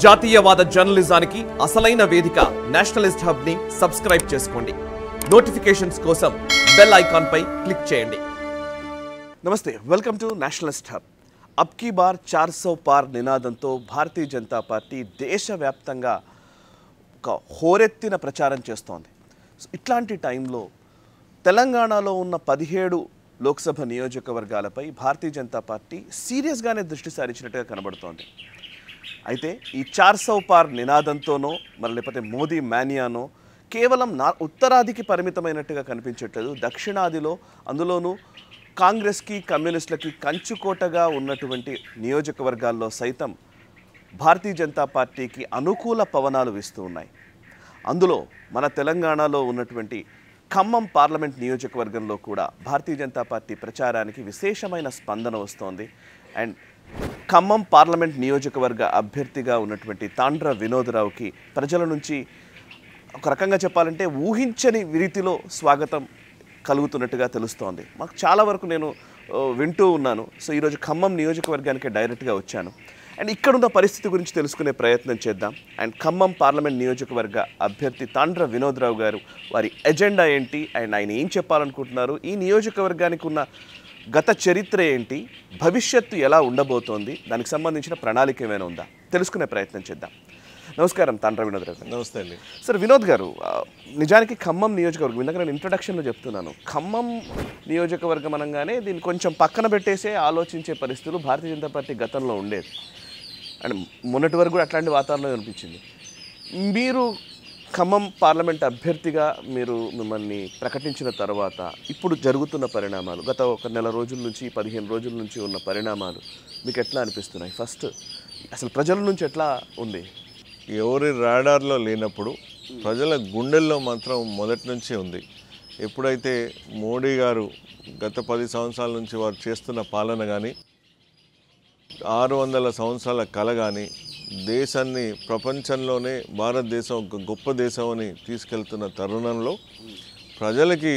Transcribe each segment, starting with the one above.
జాతీయవాద జర్నలిజానికి అసలైన వేదిక నేషనలిస్ట్ హబ్ ని సబ్స్క్రైబ్ చేసుకోండి. నోటిఫికేషన్స్ కోసం బెల్ ఐకాన్ పై క్లిక్ చేయండి. నమస్తే, వెల్కమ్ టు నేషనలిస్ట్ హబ్. అబ్ కీ బార్ 400 పార్ నినాదంతో భారతీయ జనతా పార్టీ దేశవ్యాప్తంగా ఒక హోరెత్తిన ప్రచారం చేస్తోంది. ఇట్లాంటి టైంలో తెలంగాణలో ఉన్న 17 లోక్సభ నియోజకవర్గాలపై భారతీయ జనతా పార్టీ సీరియస్గానే దృష్టి సారించినట్టుగా కనబడుతోంది. అయితే ఈ 400 పార్ నినాదంతోనో మరి లేకపోతే మోదీ మానియానో కేవలం ఉత్తరాదికి పరిమితమైనట్టుగా కనిపించట్లేదు. దక్షిణాదిలో, అందులోనూ కాంగ్రెస్కి కమ్యూనిస్టులకి కంచుకోటగా ఉన్నటువంటి నియోజకవర్గాల్లో సైతం భారతీయ జనతా పార్టీకి అనుకూల పవనాలు వీస్తూ ఉన్నాయి. అందులో మన తెలంగాణలో ఉన్నటువంటి ఖమ్మం పార్లమెంట్ నియోజకవర్గంలో కూడా భారతీయ జనతా పార్టీ ప్రచారానికి విశేషమైన స్పందన వస్తోంది. అండ్ ఖమ్మం పార్లమెంట్ నియోజకవర్గ అభ్యర్థిగా ఉన్నటువంటి తాండ్ర వినోదరావుకి ప్రజల నుంచి ఒక రకంగా చెప్పాలంటే ఊహించని రీతిలో స్వాగతం కలుగుతున్నట్టుగా తెలుస్తోంది. మాకు చాలా వరకు నేను వింటూ ఉన్నాను. సో ఈరోజు ఖమ్మం నియోజకవర్గానికి డైరెక్ట్గా వచ్చాను. అండ్ ఇక్కడున్న పరిస్థితి గురించి తెలుసుకునే ప్రయత్నం చేద్దాం. అండ్ ఖమ్మం పార్లమెంట్ నియోజకవర్గ అభ్యర్థి తాండ్ర వినోదరావు గారు వారి ఎజెండా ఏంటి, అండ్ ఆయన ఏం చెప్పాలనుకుంటున్నారు, ఈ నియోజకవర్గానికి ఉన్న గత చరిత్ర ఏంటి, భవిష్యత్తు ఎలా ఉండబోతోంది, దానికి సంబంధించిన ప్రణాళిక ఏమైనా ఉందా, తెలుసుకునే ప్రయత్నం చేద్దాం. నమస్కారం తాండ్ర వినోదరావు గారు. నమస్తే అండి. సార్, వినోద్ గారు, నిజానికి ఖమ్మం నియోజకవర్గం ఇందాక నేను ఇంట్రొడక్షన్లో చెప్తున్నాను, ఖమ్మం నియోజకవర్గం అనగానే దీన్ని కొంచెం పక్కన పెట్టేసే ఆలోచించే పరిస్థితులు భారతీయ జనతా పార్టీ గతంలో ఉండేది. అండ్ మొన్నటి వరకు కూడా అట్లాంటి వాతావరణం అనిపించింది. మీరు ఖమ్మం పార్లమెంట్ అభ్యర్థిగా మిమ్మల్ని ప్రకటించిన తర్వాత ఇప్పుడు జరుగుతున్న పరిణామాలు, గత ఒక నెల రోజుల నుంచి 15 రోజుల నుంచి ఉన్న పరిణామాలు మీకు ఎట్లా అనిపిస్తున్నాయి? ఫస్ట్ అసలు ప్రజల నుంచి ఎట్లా ఉంది? ఎవరి రాడార్లో లేనప్పుడు ప్రజల గుండెల్లో మాత్రం మొదటి నుంచి ఉంది. ఎప్పుడైతే మోడీ గారు గత 10 సంవత్సరాల నుంచి వారు చేస్తున్న పాలన కానీ, 600 సంవత్సరాల కల కానీ, దేశాన్ని ప్రపంచంలోనే భారతదేశం ఒక గొప్ప దేశం అని తీసుకెళ్తున్న తరుణంలో ప్రజలకి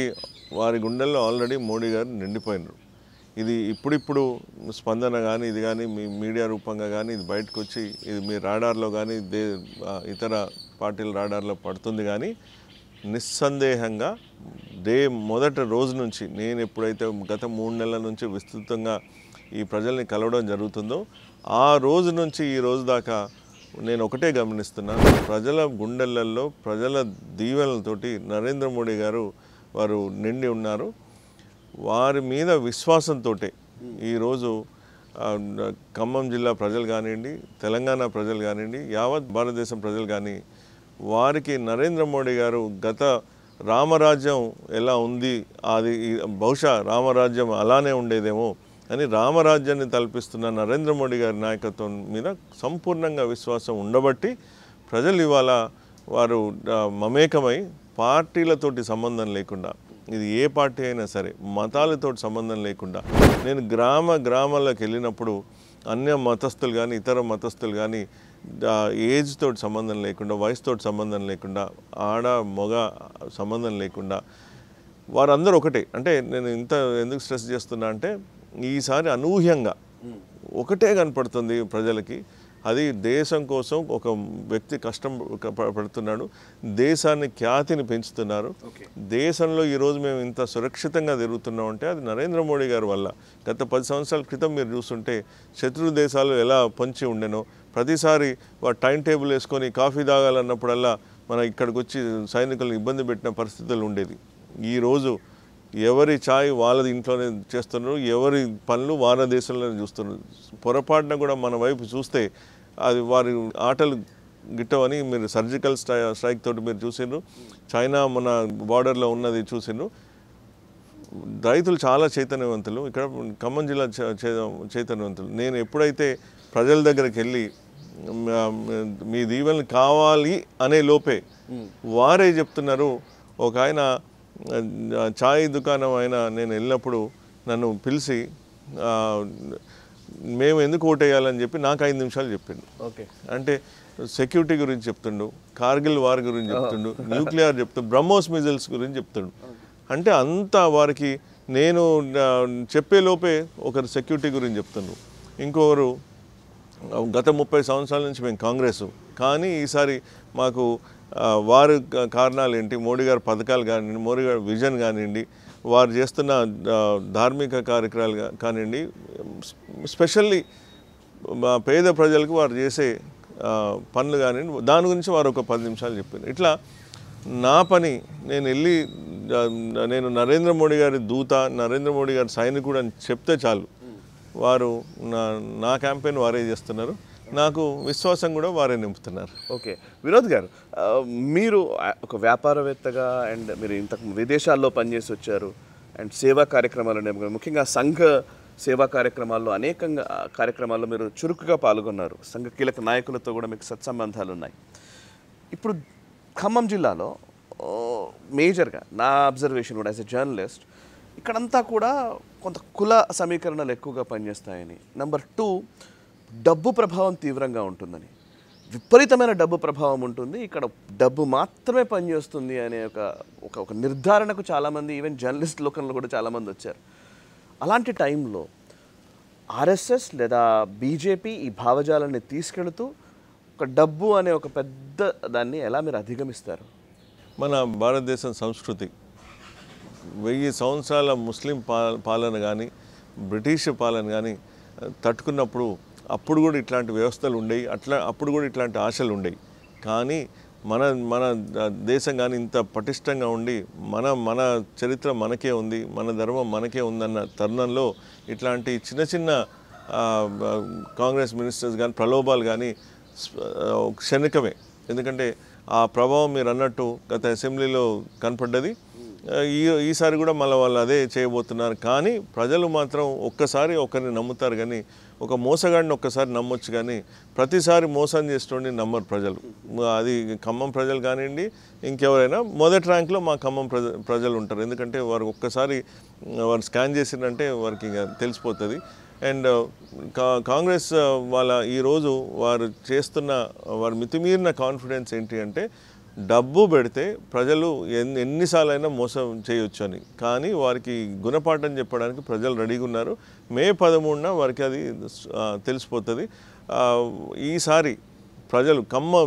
వారి గుండెల్లో ఆల్రెడీ మోడీ గారు నిండిపోయినారు. ఇది ఇప్పుడిప్పుడు స్పందన కానీ, ఇది కానీ మీ మీడియా రూపంగా కానీ ఇది బయటకు వచ్చి ఇది మీ రాడార్లో కానీ ఇతర పార్టీల రాడార్లో పడుతుంది. కానీ నిస్సందేహంగా మొదటి రోజు నుంచి నేను ఎప్పుడైతే గత 3 నెలల నుంచి విస్తృతంగా ఈ ప్రజల్ని కలవడం జరుగుతుందో ఆ రోజు నుంచి ఈ రోజు దాకా నేను ఒకటే గమనిస్తున్నాను, ప్రజల గుండెలల్లో ప్రజల దీవెనలతోటి నరేంద్ర మోడీ గారు వారు నిండి ఉన్నారు. వారి మీద విశ్వాసంతో ఈరోజు ఖమ్మం జిల్లా ప్రజలు కానివ్వండి, తెలంగాణ ప్రజలు కానివ్వండి, యావత్ భారతదేశం ప్రజలు కానీ వారికి నరేంద్ర మోడీ గారు గత రామరాజ్యం ఎలా ఉంది, అది బహుశా రామరాజ్యం అలానే ఉండేదేమో అని రామరాజ్యాన్ని తలపిస్తున్న నరేంద్ర మోడీ గారి నాయకత్వం మీద సంపూర్ణంగా విశ్వాసం ఉండబట్టి ప్రజలు ఇవాళ వారు మమేకమై పార్టీలతోటి సంబంధం లేకుండా, ఇది ఏ పార్టీ అయినా సరే మతాలతో సంబంధం లేకుండా, నేను గ్రామాలకు వెళ్ళినప్పుడు అన్య మతస్థులు కానీ ఇతర మతస్థులు కానీ ఏజ్ తోటి సంబంధం లేకుండా, వయసుతో సంబంధం లేకుండా, ఆడ మగ సంబంధం లేకుండా వారందరూ ఒకటే. అంటే నేను ఇంత ఎందుకు స్ట్రెస్ చేస్తున్నా అంటే ఈసారి అనూహ్యంగా ఒకటే కనపడుతుంది ప్రజలకి. అది దేశం కోసం ఒక వ్యక్తి కష్టం పడుతున్నాడు, దేశాన్ని ఖ్యాతిని పెంచుతున్నారు. దేశంలో ఈరోజు మేము ఇంత సురక్షితంగా తిరుగుతున్నామంటే అది నరేంద్ర మోడీ గారి వల్ల. గత 10 సంవత్సరాల క్రితం మీరు చూస్తుంటే శత్రు దేశాలు ఎలా పొంచి ఉండేనో, ప్రతిసారి వాడు టైం టేబుల్ వేసుకొని కాఫీ తాగాలన్నప్పుడల్లా మన ఇక్కడికి వచ్చి సైనికులను ఇబ్బంది పెట్టిన పరిస్థితులు ఉండేది. ఈరోజు ఎవరి ఛాయ్ వాళ్ళది ఇంట్లోనే చేస్తున్నారు, ఎవరి పనులు వాళ్ళ దేశంలోనే చూస్తున్నారు. పొరపాటున కూడా మన వైపు చూస్తే అది వారి ఆటలు గిట్టవని మీరు సర్జికల్ స్ట్రైక్ తోటి మీరు చూసిండ్రు. చైనా మన బార్డర్లో ఉన్నది చూసిండ్రు. రైతులు చాలా చైతన్యవంతులు, ఇక్కడ ఖమ్మం జిల్లా చైతన్యవంతులు. నేను ఎప్పుడైతే ప్రజల దగ్గరికి వెళ్ళి మీ దీవెనలు కావాలి అనే లోపే వారే చెప్తున్నారు. ఒక ఆయన ఛాయ్ దుకాణం అయినా నేను వెళ్ళినప్పుడు నన్ను పిలిచి మేము ఎందుకు ఓటేయాలని చెప్పి నాకు 5 నిమిషాలు చెప్పిండు. అంటే సెక్యూరిటీ గురించి చెప్తుండు, కార్గిల్ వార్ గురించి చెప్తుండు, న్యూక్లియర్ చెప్తుండు, బ్రహ్మోస్ మిజైల్స్ గురించి చెప్తుండు. అంటే అంతా వారికి నేను చెప్పే లోపే ఒకరు సెక్యూరిటీ గురించి చెప్తుండ్రు, ఇంకొకరు గత 30 సంవత్సరాల నుంచి మేము కాంగ్రెస్, కానీ ఈసారి మాకు వారి కారణాలు ఏంటి, మోడీ గారి పథకాలు కానివ్వండి, మోడీ గారి విజన్ కానివ్వండి, వారు చేస్తున్న ధార్మిక కార్యక్రమాలు కానివ్వండి, స్పెషల్లీ పేద ప్రజలకు వారు చేసే పనులు కానివ్వండి, దాని గురించి వారు ఒక 10 నిమిషాలు చెప్పారు. ఇట్లా నా పని నేను నరేంద్ర మోడీ గారి దూత, నరేంద్ర మోడీ గారి సైనికుడు అని చెప్తే చాలు, వారు నా క్యాంపెయిన్ వారే చేస్తున్నారు, నాకు విశ్వాసం కూడా వారే నింపుతున్నారు. ఓకే, వినోద్ గారు, మీరు ఒక వ్యాపారవేత్తగా అండ్ మీరు ఇంతకు విదేశాల్లో పనిచేసి వచ్చారు అండ్ సేవా కార్యక్రమాలు, ముఖ్యంగా సంఘ సేవా కార్యక్రమాల్లో అనేకంగా కార్యక్రమాల్లో మీరు చురుకుగా పాల్గొన్నారు. సంఘ కీలక నాయకులతో కూడా మీకు సత్సంబంధాలు ఉన్నాయి. ఇప్పుడు ఖమ్మం జిల్లాలో మేజర్గా నా అబ్జర్వేషన్ కూడా యాజ్ ఎ జర్నలిస్ట్, ఇక్కడంతా కూడా కొంత కుల సమీకరణలు ఎక్కువగా పనిచేస్తాయని, నెంబర్ 2 డబ్బు ప్రభావం తీవ్రంగా ఉంటుందని, విపరీతమైన డబ్బు ప్రభావం ఉంటుంది, ఇక్కడ డబ్బు మాత్రమే పనిచేస్తుంది అనే ఒక నిర్ధారణకు చాలామంది ఈవెన్ జర్నలిస్ట్ లోకంలో కూడా చాలామంది వచ్చారు. అలాంటి టైంలో ఆర్ఎస్ఎస్ లేదా బీజేపీ ఈ భావజాలాన్ని తీసుకెళుతూ ఒక డబ్బు అనే ఒక పెద్ద దాన్ని ఎలా మీరు అధిగమిస్తారు? మన భారతదేశం సంస్కృతి 1000 సంవత్సరాల ముస్లిం పాలన కానీ, బ్రిటిష్ పాలన కానీ తట్టుకున్నప్పుడు అప్పుడు కూడా ఇట్లాంటి వ్యవస్థలు ఉండేవి, అప్పుడు కూడా ఇట్లాంటి ఆశలు ఉండేవి. కానీ మన దేశం కానీ ఇంత పటిష్టంగా ఉండి మన చరిత్ర మనకే ఉంది, మన ధర్మం మనకే ఉందన్న తరుణంలో ఇట్లాంటి చిన్న చిన్న కాంగ్రెస్ మినిస్టర్స్ కానీ ప్రలోభాలు కానీ క్షణికమే. ఎందుకంటే ఆ ప్రభావం మీరు అన్నట్టు గత అసెంబ్లీలో కనపడ్డది, ఈసారి కూడా మళ్ళీ వాళ్ళు అదే చేయబోతున్నారు. కానీ ప్రజలు మాత్రం ఒక్కసారి ఒకరిని నమ్ముతారు, కానీ ఒక మోసగాడిని ఒక్కసారి నమ్మొచ్చు, కానీ ప్రతిసారి మోసం చేస్తుండి నమ్మరు ప్రజలు. అది ఖమ్మం ప్రజలు కానివ్వండి, ఇంకెవరైనా మొదటి ర్యాంక్లో మా ఖమ్మం ప్రజలు ఉంటారు. ఎందుకంటే వారు ఒక్కసారి వారు స్కాన్ చేసిందంటే వారికి ఇంకా తెలిసిపోతుంది. అండ్ కాంగ్రెస్ వాళ్ళ ఈరోజు వారు చేస్తున్న వారి మితిమీరిన కాన్ఫిడెన్స్ ఏంటి అంటే, డబ్బు పెడితే ప్రజలు ఎన్నిసార్లైనా మోసం చేయొచ్చు అని. కానీ వారికి గుణపాఠం చెప్పడానికి ప్రజలు రెడీగా ఉన్నారు. మే 13న వారికి అది తెలిసిపోతుంది. ఈసారి ప్రజలు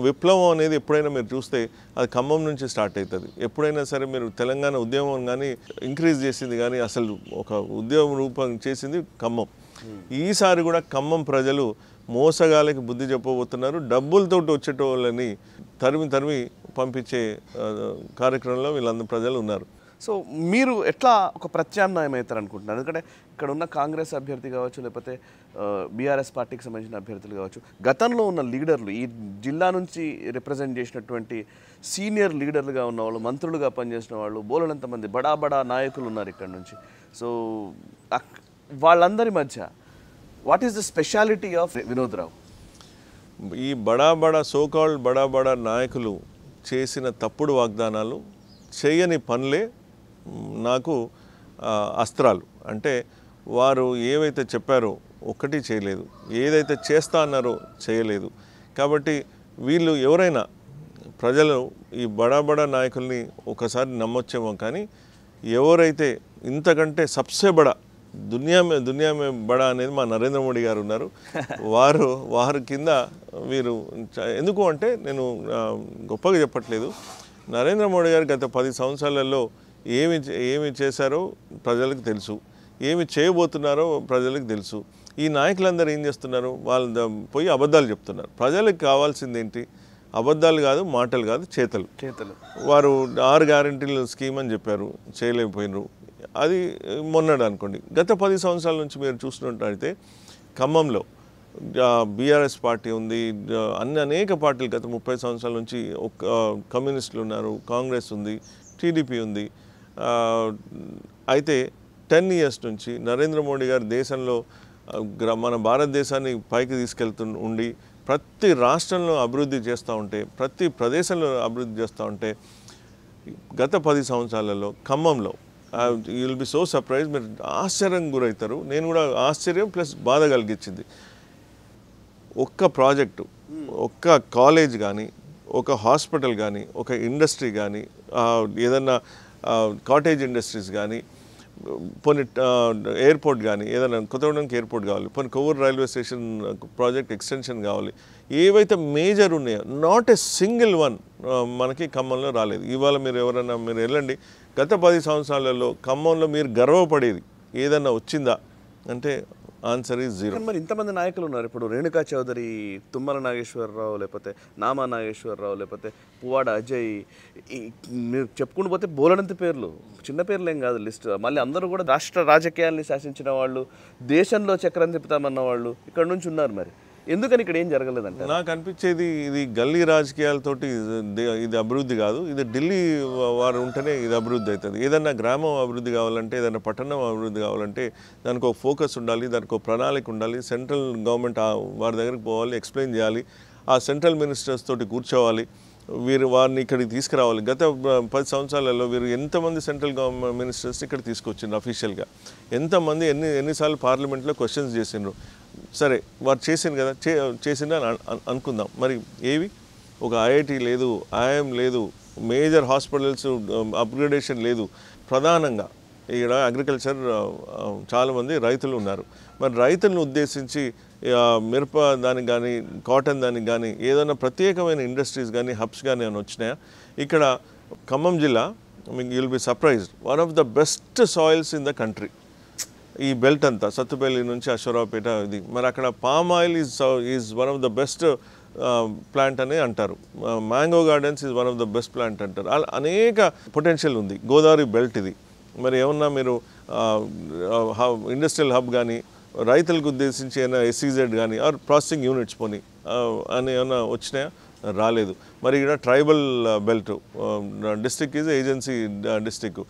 విప్లవం అనేది ఎప్పుడైనా మీరు చూస్తే అది ఖమ్మం నుంచి స్టార్ట్ అవుతుంది. ఎప్పుడైనా సరే మీరు తెలంగాణ ఉద్యమం కానీ ఇంక్రీజ్ చేసింది కానీ అసలు ఒక ఉద్యమం రూపం చేసింది ఖమ్మం. ఈసారి కూడా ఖమ్మం ప్రజలు మోసగాళ్ళకి బుద్ధి చెప్పబోతున్నారు. డబ్బులతో వచ్చేటోళ్ళని తరిమి పంపించే కార్యక్రమంలో వీళ్ళందరూ ప్రజలు ఉన్నారు. సో మీరు ఎట్లా ఒక ప్రత్యామ్నాయం అవుతారు అనుకుంటున్నారు? ఎందుకంటే ఇక్కడ ఉన్న కాంగ్రెస్ అభ్యర్థి కావచ్చు, లేకపోతే బీఆర్ఎస్ పార్టీకి సంబంధించిన అభ్యర్థులు కావచ్చు, గతంలో ఉన్న లీడర్లు, ఈ జిల్లా నుంచి రిప్రజెంట్ చేసినటువంటి సీనియర్ లీడర్లుగా ఉన్న వాళ్ళు, మంత్రులుగా పనిచేసిన వాళ్ళు, బోలెడంతమంది బడా నాయకులు ఉన్నారు ఇక్కడ నుంచి. సో వాళ్ళందరి మధ్య what is the speciality of Vinod Rao? ఈ సోకాల్డ్ బడా నాయకులు చేసిన తప్పుడు వాగ్దానాలు, చేయని పనులే నాకు అస్త్రాలు. అంటే వారు ఏవైతే చెప్పారో ఒక్కటి చేయలేదు, ఏదైతే చేస్తా అన్నారో చేయలేదు. కాబట్టి వీళ్ళు ఎవరైనా ప్రజలు ఈ బడా నాయకుల్ని ఒకసారి నమ్మొచ్చేమో, కానీ ఎవరైతే ఇంతకంటే సబ్సే బడా దునియా మే బడా అనేది మా నరేంద్ర మోడీ గారు ఉన్నారు. వారు కింద వీరు ఎందుకు అంటే, నేను గొప్పగా చెప్పట్లేదు, నరేంద్ర మోడీ గారు గత 10 సంవత్సరాలలో ఏమి చేశారో ప్రజలకు తెలుసు, ఏమి చేయబోతున్నారో ప్రజలకు తెలుసు. ఈ నాయకులందరూ ఏం చేస్తున్నారు? వాళ్ళు పోయి అబద్ధాలు చెప్తున్నారు. ప్రజలకు కావాల్సింది ఏంటి? అబద్ధాలు కాదు, మాటలు కాదు, చేతలు. వారు 6 గ్యారెంటీల స్కీమ్ అని చెప్పారు, చేయలేకపోయినారు. అది మొన్నడు అనుకోండి. గత 10 సంవత్సరాల నుంచి మీరు చూసినట్టయితే ఖమ్మంలో బీఆర్ఎస్ పార్టీ ఉంది, అనేక పార్టీలు గత 30 సంవత్సరాల నుంచి కమ్యూనిస్టులు ఉన్నారు, కాంగ్రెస్ ఉంది, టీడీపీ ఉంది. అయితే 10 ఇయర్స్ నుంచి నరేంద్ర మోడీ గారు దేశంలో మన భారతదేశాన్ని పైకి ఉండి ప్రతి రాష్ట్రంలో అభివృద్ధి చేస్తూ ఉంటే, ప్రతి ప్రదేశంలో అభివృద్ధి చేస్తూ ఉంటే, గత 10 సంవత్సరాలలో ఖమ్మంలో you will be so surprise, మీరు ఆశ్చర్యం గురవుతారు. నేను కూడా ఆశ్చర్యం ప్లస్ బాధ కలిగించింది. ఒక్క ప్రాజెక్టు, ఒక్క కాలేజ్ కానీ, ఒక హాస్పిటల్ కానీ, ఒక ఇండస్ట్రీ కానీ, ఏదన్నా కాటేజ్ ఇండస్ట్రీస్ కానీ, పోనీ ఎయిర్పోర్ట్ కానీ ఏదైనా కొత్తగూడెంకి ఎయిర్పోర్ట్ కావాలి, పోనీ Kovvur railway station project extension కావాలి, ఏవైతే మేజర్ ఉన్నాయో నాట్ ఏ సింగిల్ వన్ మనకి ఖమ్మంలో రాలేదు. ఇవాళ మీరు ఎవరైనా మీరు వెళ్ళండి, గత 10 సంవత్సరాలలో ఖమ్మంలో మీరు గర్వపడేది ఏదన్నా వచ్చిందా అంటే ఆన్సర్ ఈజ్ జీరో. మరి ఇంతమంది నాయకులు ఉన్నారు. ఇప్పుడు రేణుకా చౌదరి, తుమ్మల నాగేశ్వరరావు, లేకపోతే నామా నాగేశ్వరరావు, లేకపోతే పువ్వాడ అజయ్, మీరు చెప్పుకుంటూ పోతే బోలెడంత పేర్లు, చిన్న పేర్లు ఏం కాదు లిస్ట్. మళ్ళీ అందరూ కూడా రాష్ట్ర రాజకీయాల్ని శాసించిన వాళ్ళు, దేశంలో చక్రం తిప్పుతామన్న వాళ్ళు ఇక్కడ నుంచి ఉన్నారు. మరి ఎందుకని ఇక్కడ ఏం జరగలేదంటే నాకు అనిపించేది ఇది గల్లీ రాజకీయాలతోటి ఇది అభివృద్ధి కాదు. ఇది ఢిల్లీ వారు ఉంటేనే ఇది అభివృద్ధి అవుతుంది. ఏదన్నా గ్రామం అభివృద్ధి కావాలంటే, ఏదైనా పట్టణం అభివృద్ధి కావాలంటే దానికి ఒక ఫోకస్ ఉండాలి, దానికి ఒక ప్రణాళిక ఉండాలి. సెంట్రల్ గవర్నమెంట్ వారి దగ్గరికి పోవాలి, ఎక్స్ప్లెయిన్ చేయాలి, ఆ సెంట్రల్ మినిస్టర్స్ తోటి కూర్చోవాలి, వారిని ఇక్కడికి తీసుకురావాలి. గత 10 సంవత్సరాలలో వీరు ఎంతమంది సెంట్రల్ గవర్నమెంట్ మినిస్టర్స్ ఇక్కడ తీసుకొచ్చిండ్రు అఫీషియల్గా, ఎంతమంది ఎన్నిసార్లు పార్లమెంట్లో క్వశ్చన్స్ చేసిండ్రు. సరే వారు చేసింది కదా, చేసిందని అనుకుందాం. మరి ఏవి? ఒక ఐఐటి లేదు, ఐఎం లేదు, మేజర్ హాస్పిటల్స్ అప్గ్రేడేషన్ లేదు. ప్రధానంగా ఇక్కడ అగ్రికల్చర్ చాలామంది రైతులు ఉన్నారు. మరి రైతులను ఉద్దేశించి మిరప దానికి కానీ, కాటన్ దానికి కానీ ఏదైనా ప్రత్యేకమైన ఇండస్ట్రీస్ కానీ, హబ్స్ కానీ ఏమైనా వచ్చినాయా? ఇక్కడ ఖమ్మం జిల్లా, మీకు you'll be surprised, one of the best soils in the country. ఈ బెల్ట్ అంతా సత్తుపల్లి నుంచి అశ్వరావుపేట ఇది. మరి అక్కడ palm oil is one of the best plant అని అంటారు. Mango gardens is one of the best plant అంటారు. అలా అనేక పొటెన్షియల్ ఉంది. గోదావరి బెల్ట్ ఇది. మరి ఏమన్నా మీరు ఇండస్ట్రియల్ హబ్ కానీ, రైతులకు ఉద్దేశించి ఏమైనా ఎస్సీజెడ్ కానీ ఆర్ ప్రాసెసింగ్ యూనిట్స్ పోనీ అని ఏమైనా వచ్చినాయా? రాలేదు. మరి ఇక్కడ tribal belt district is agency district,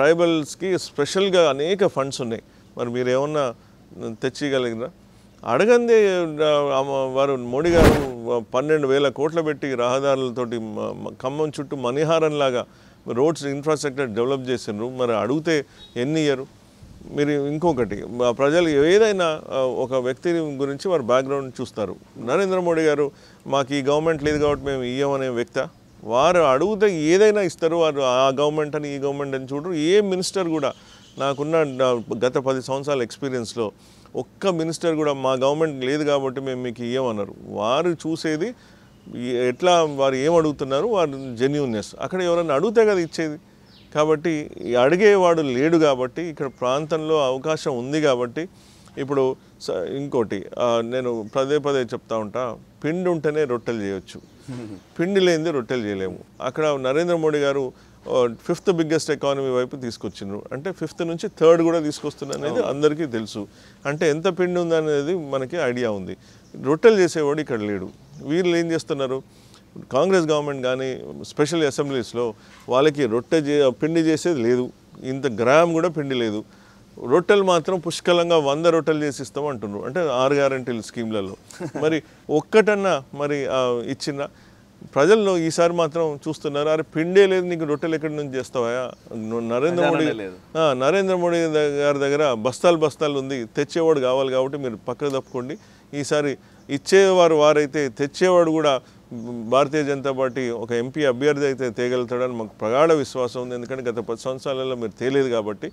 ట్రైబల్స్కి స్పెషల్గా అనేక ఫండ్స్ ఉన్నాయి. మరి మీరు ఏమన్నా తెచ్చిగలిగినా? అడగందే వారు మోడీ గారు 12,000 కోట్లు పెట్టి రహదారులతోటి ఖమ్మం చుట్టూ మణిహారంలాగా రోడ్స్ ఇన్ఫ్రాస్ట్రక్చర్ డెవలప్ చేసిండ్రు. మరి అడిగితే ఎన్ని ఇయ్యరు? మీరు ఇంకొకటి, ప్రజలు ఏదైనా ఒక వ్యక్తి గురించి వారు బ్యాక్గ్రౌండ్ చూస్తారు. నరేంద్ర మోడీ గారు మాకు ఈ గవర్నమెంట్ లేదు కాబట్టి మేము ఇయ్యమనే వ్యక్తి. వారు అడిగితే ఏదైనా ఇస్తారు. వారు ఆ గవర్నమెంట్ అని ఈ గవర్నమెంట్ అని చూడరు. ఏ మినిస్టర్ కూడా, నాకున్న గత 10 సంవత్సరాల ఎక్స్పీరియన్స్లో ఒక్క మినిస్టర్ కూడా మా గవర్నమెంట్ లేదు కాబట్టి మేము మీకు ఇయ్యమన్నారు. వారు చూసేది ఎట్లా, వారు ఏం అడుగుతున్నారు, వారు జెన్యూన్నెస్. అక్కడ ఎవరైనా అడిగితే కదా ఇచ్చేది. కాబట్టి అడిగేవాడు లేడు కాబట్టి ఇక్కడ ప్రాంతంలో అవకాశం ఉంది కాబట్టి. ఇప్పుడు ఇంకోటి నేను పదే చెప్తా ఉంటా, పిండి ఉంటేనే రొట్టెలు చేయొచ్చు, పిండి లేనిది రొట్టెలు చేయలేము. అక్కడ నరేంద్ర మోడీ గారు 5th బిగ్గెస్ట్ ఎకానమీ వైపు తీసుకొచ్చిండ్రు. అంటే 5th నుంచి 3rd కూడా తీసుకొస్తున్నా అనేది అందరికీ తెలుసు. అంటే ఎంత పిండి ఉందనేది మనకి ఐడియా ఉంది. రొట్టెలు చేసేవాడు ఇక్కడ లేడు. వీళ్ళు ఏం చేస్తున్నారు? కాంగ్రెస్ గవర్నమెంట్ కానీ స్పెషల్ అసెంబ్లీస్లో వాళ్ళకి పిండి చేసేది లేదు. ఇంత గ్రామ్ కూడా పిండి లేదు. రొట్టెలు మాత్రం పుష్కలంగా 100 రొట్టెలు చేసి ఇస్తాం అంటున్నారు. అంటే 6 గ్యారెంటీల స్కీమ్లలో మరి ఒక్కటన్నా మరి ఇచ్చిన ప్రజల్లో ఈసారి మాత్రం చూస్తున్నారు, అరే పిండే లేదు, నీకు రొట్టెలు ఎక్కడి నుంచి చేస్తావా? నరేంద్ర మోడీ గారి దగ్గర బస్తాలు ఉంది, తెచ్చేవాడు కావాలి కాబట్టి మీరు పక్కకు తప్పుకోండి. ఈసారి ఇచ్చేవారు వారైతే తెచ్చేవాడు కూడా భారతీయ జనతా పార్టీ ఒక ఎంపీ అభ్యర్థి అయితే తేగలుగుతాడని మాకు ప్రగాఢ విశ్వాసం ఉంది. ఎందుకంటే గత 10 సంవత్సరాలలో మీరు తేలేదు కాబట్టి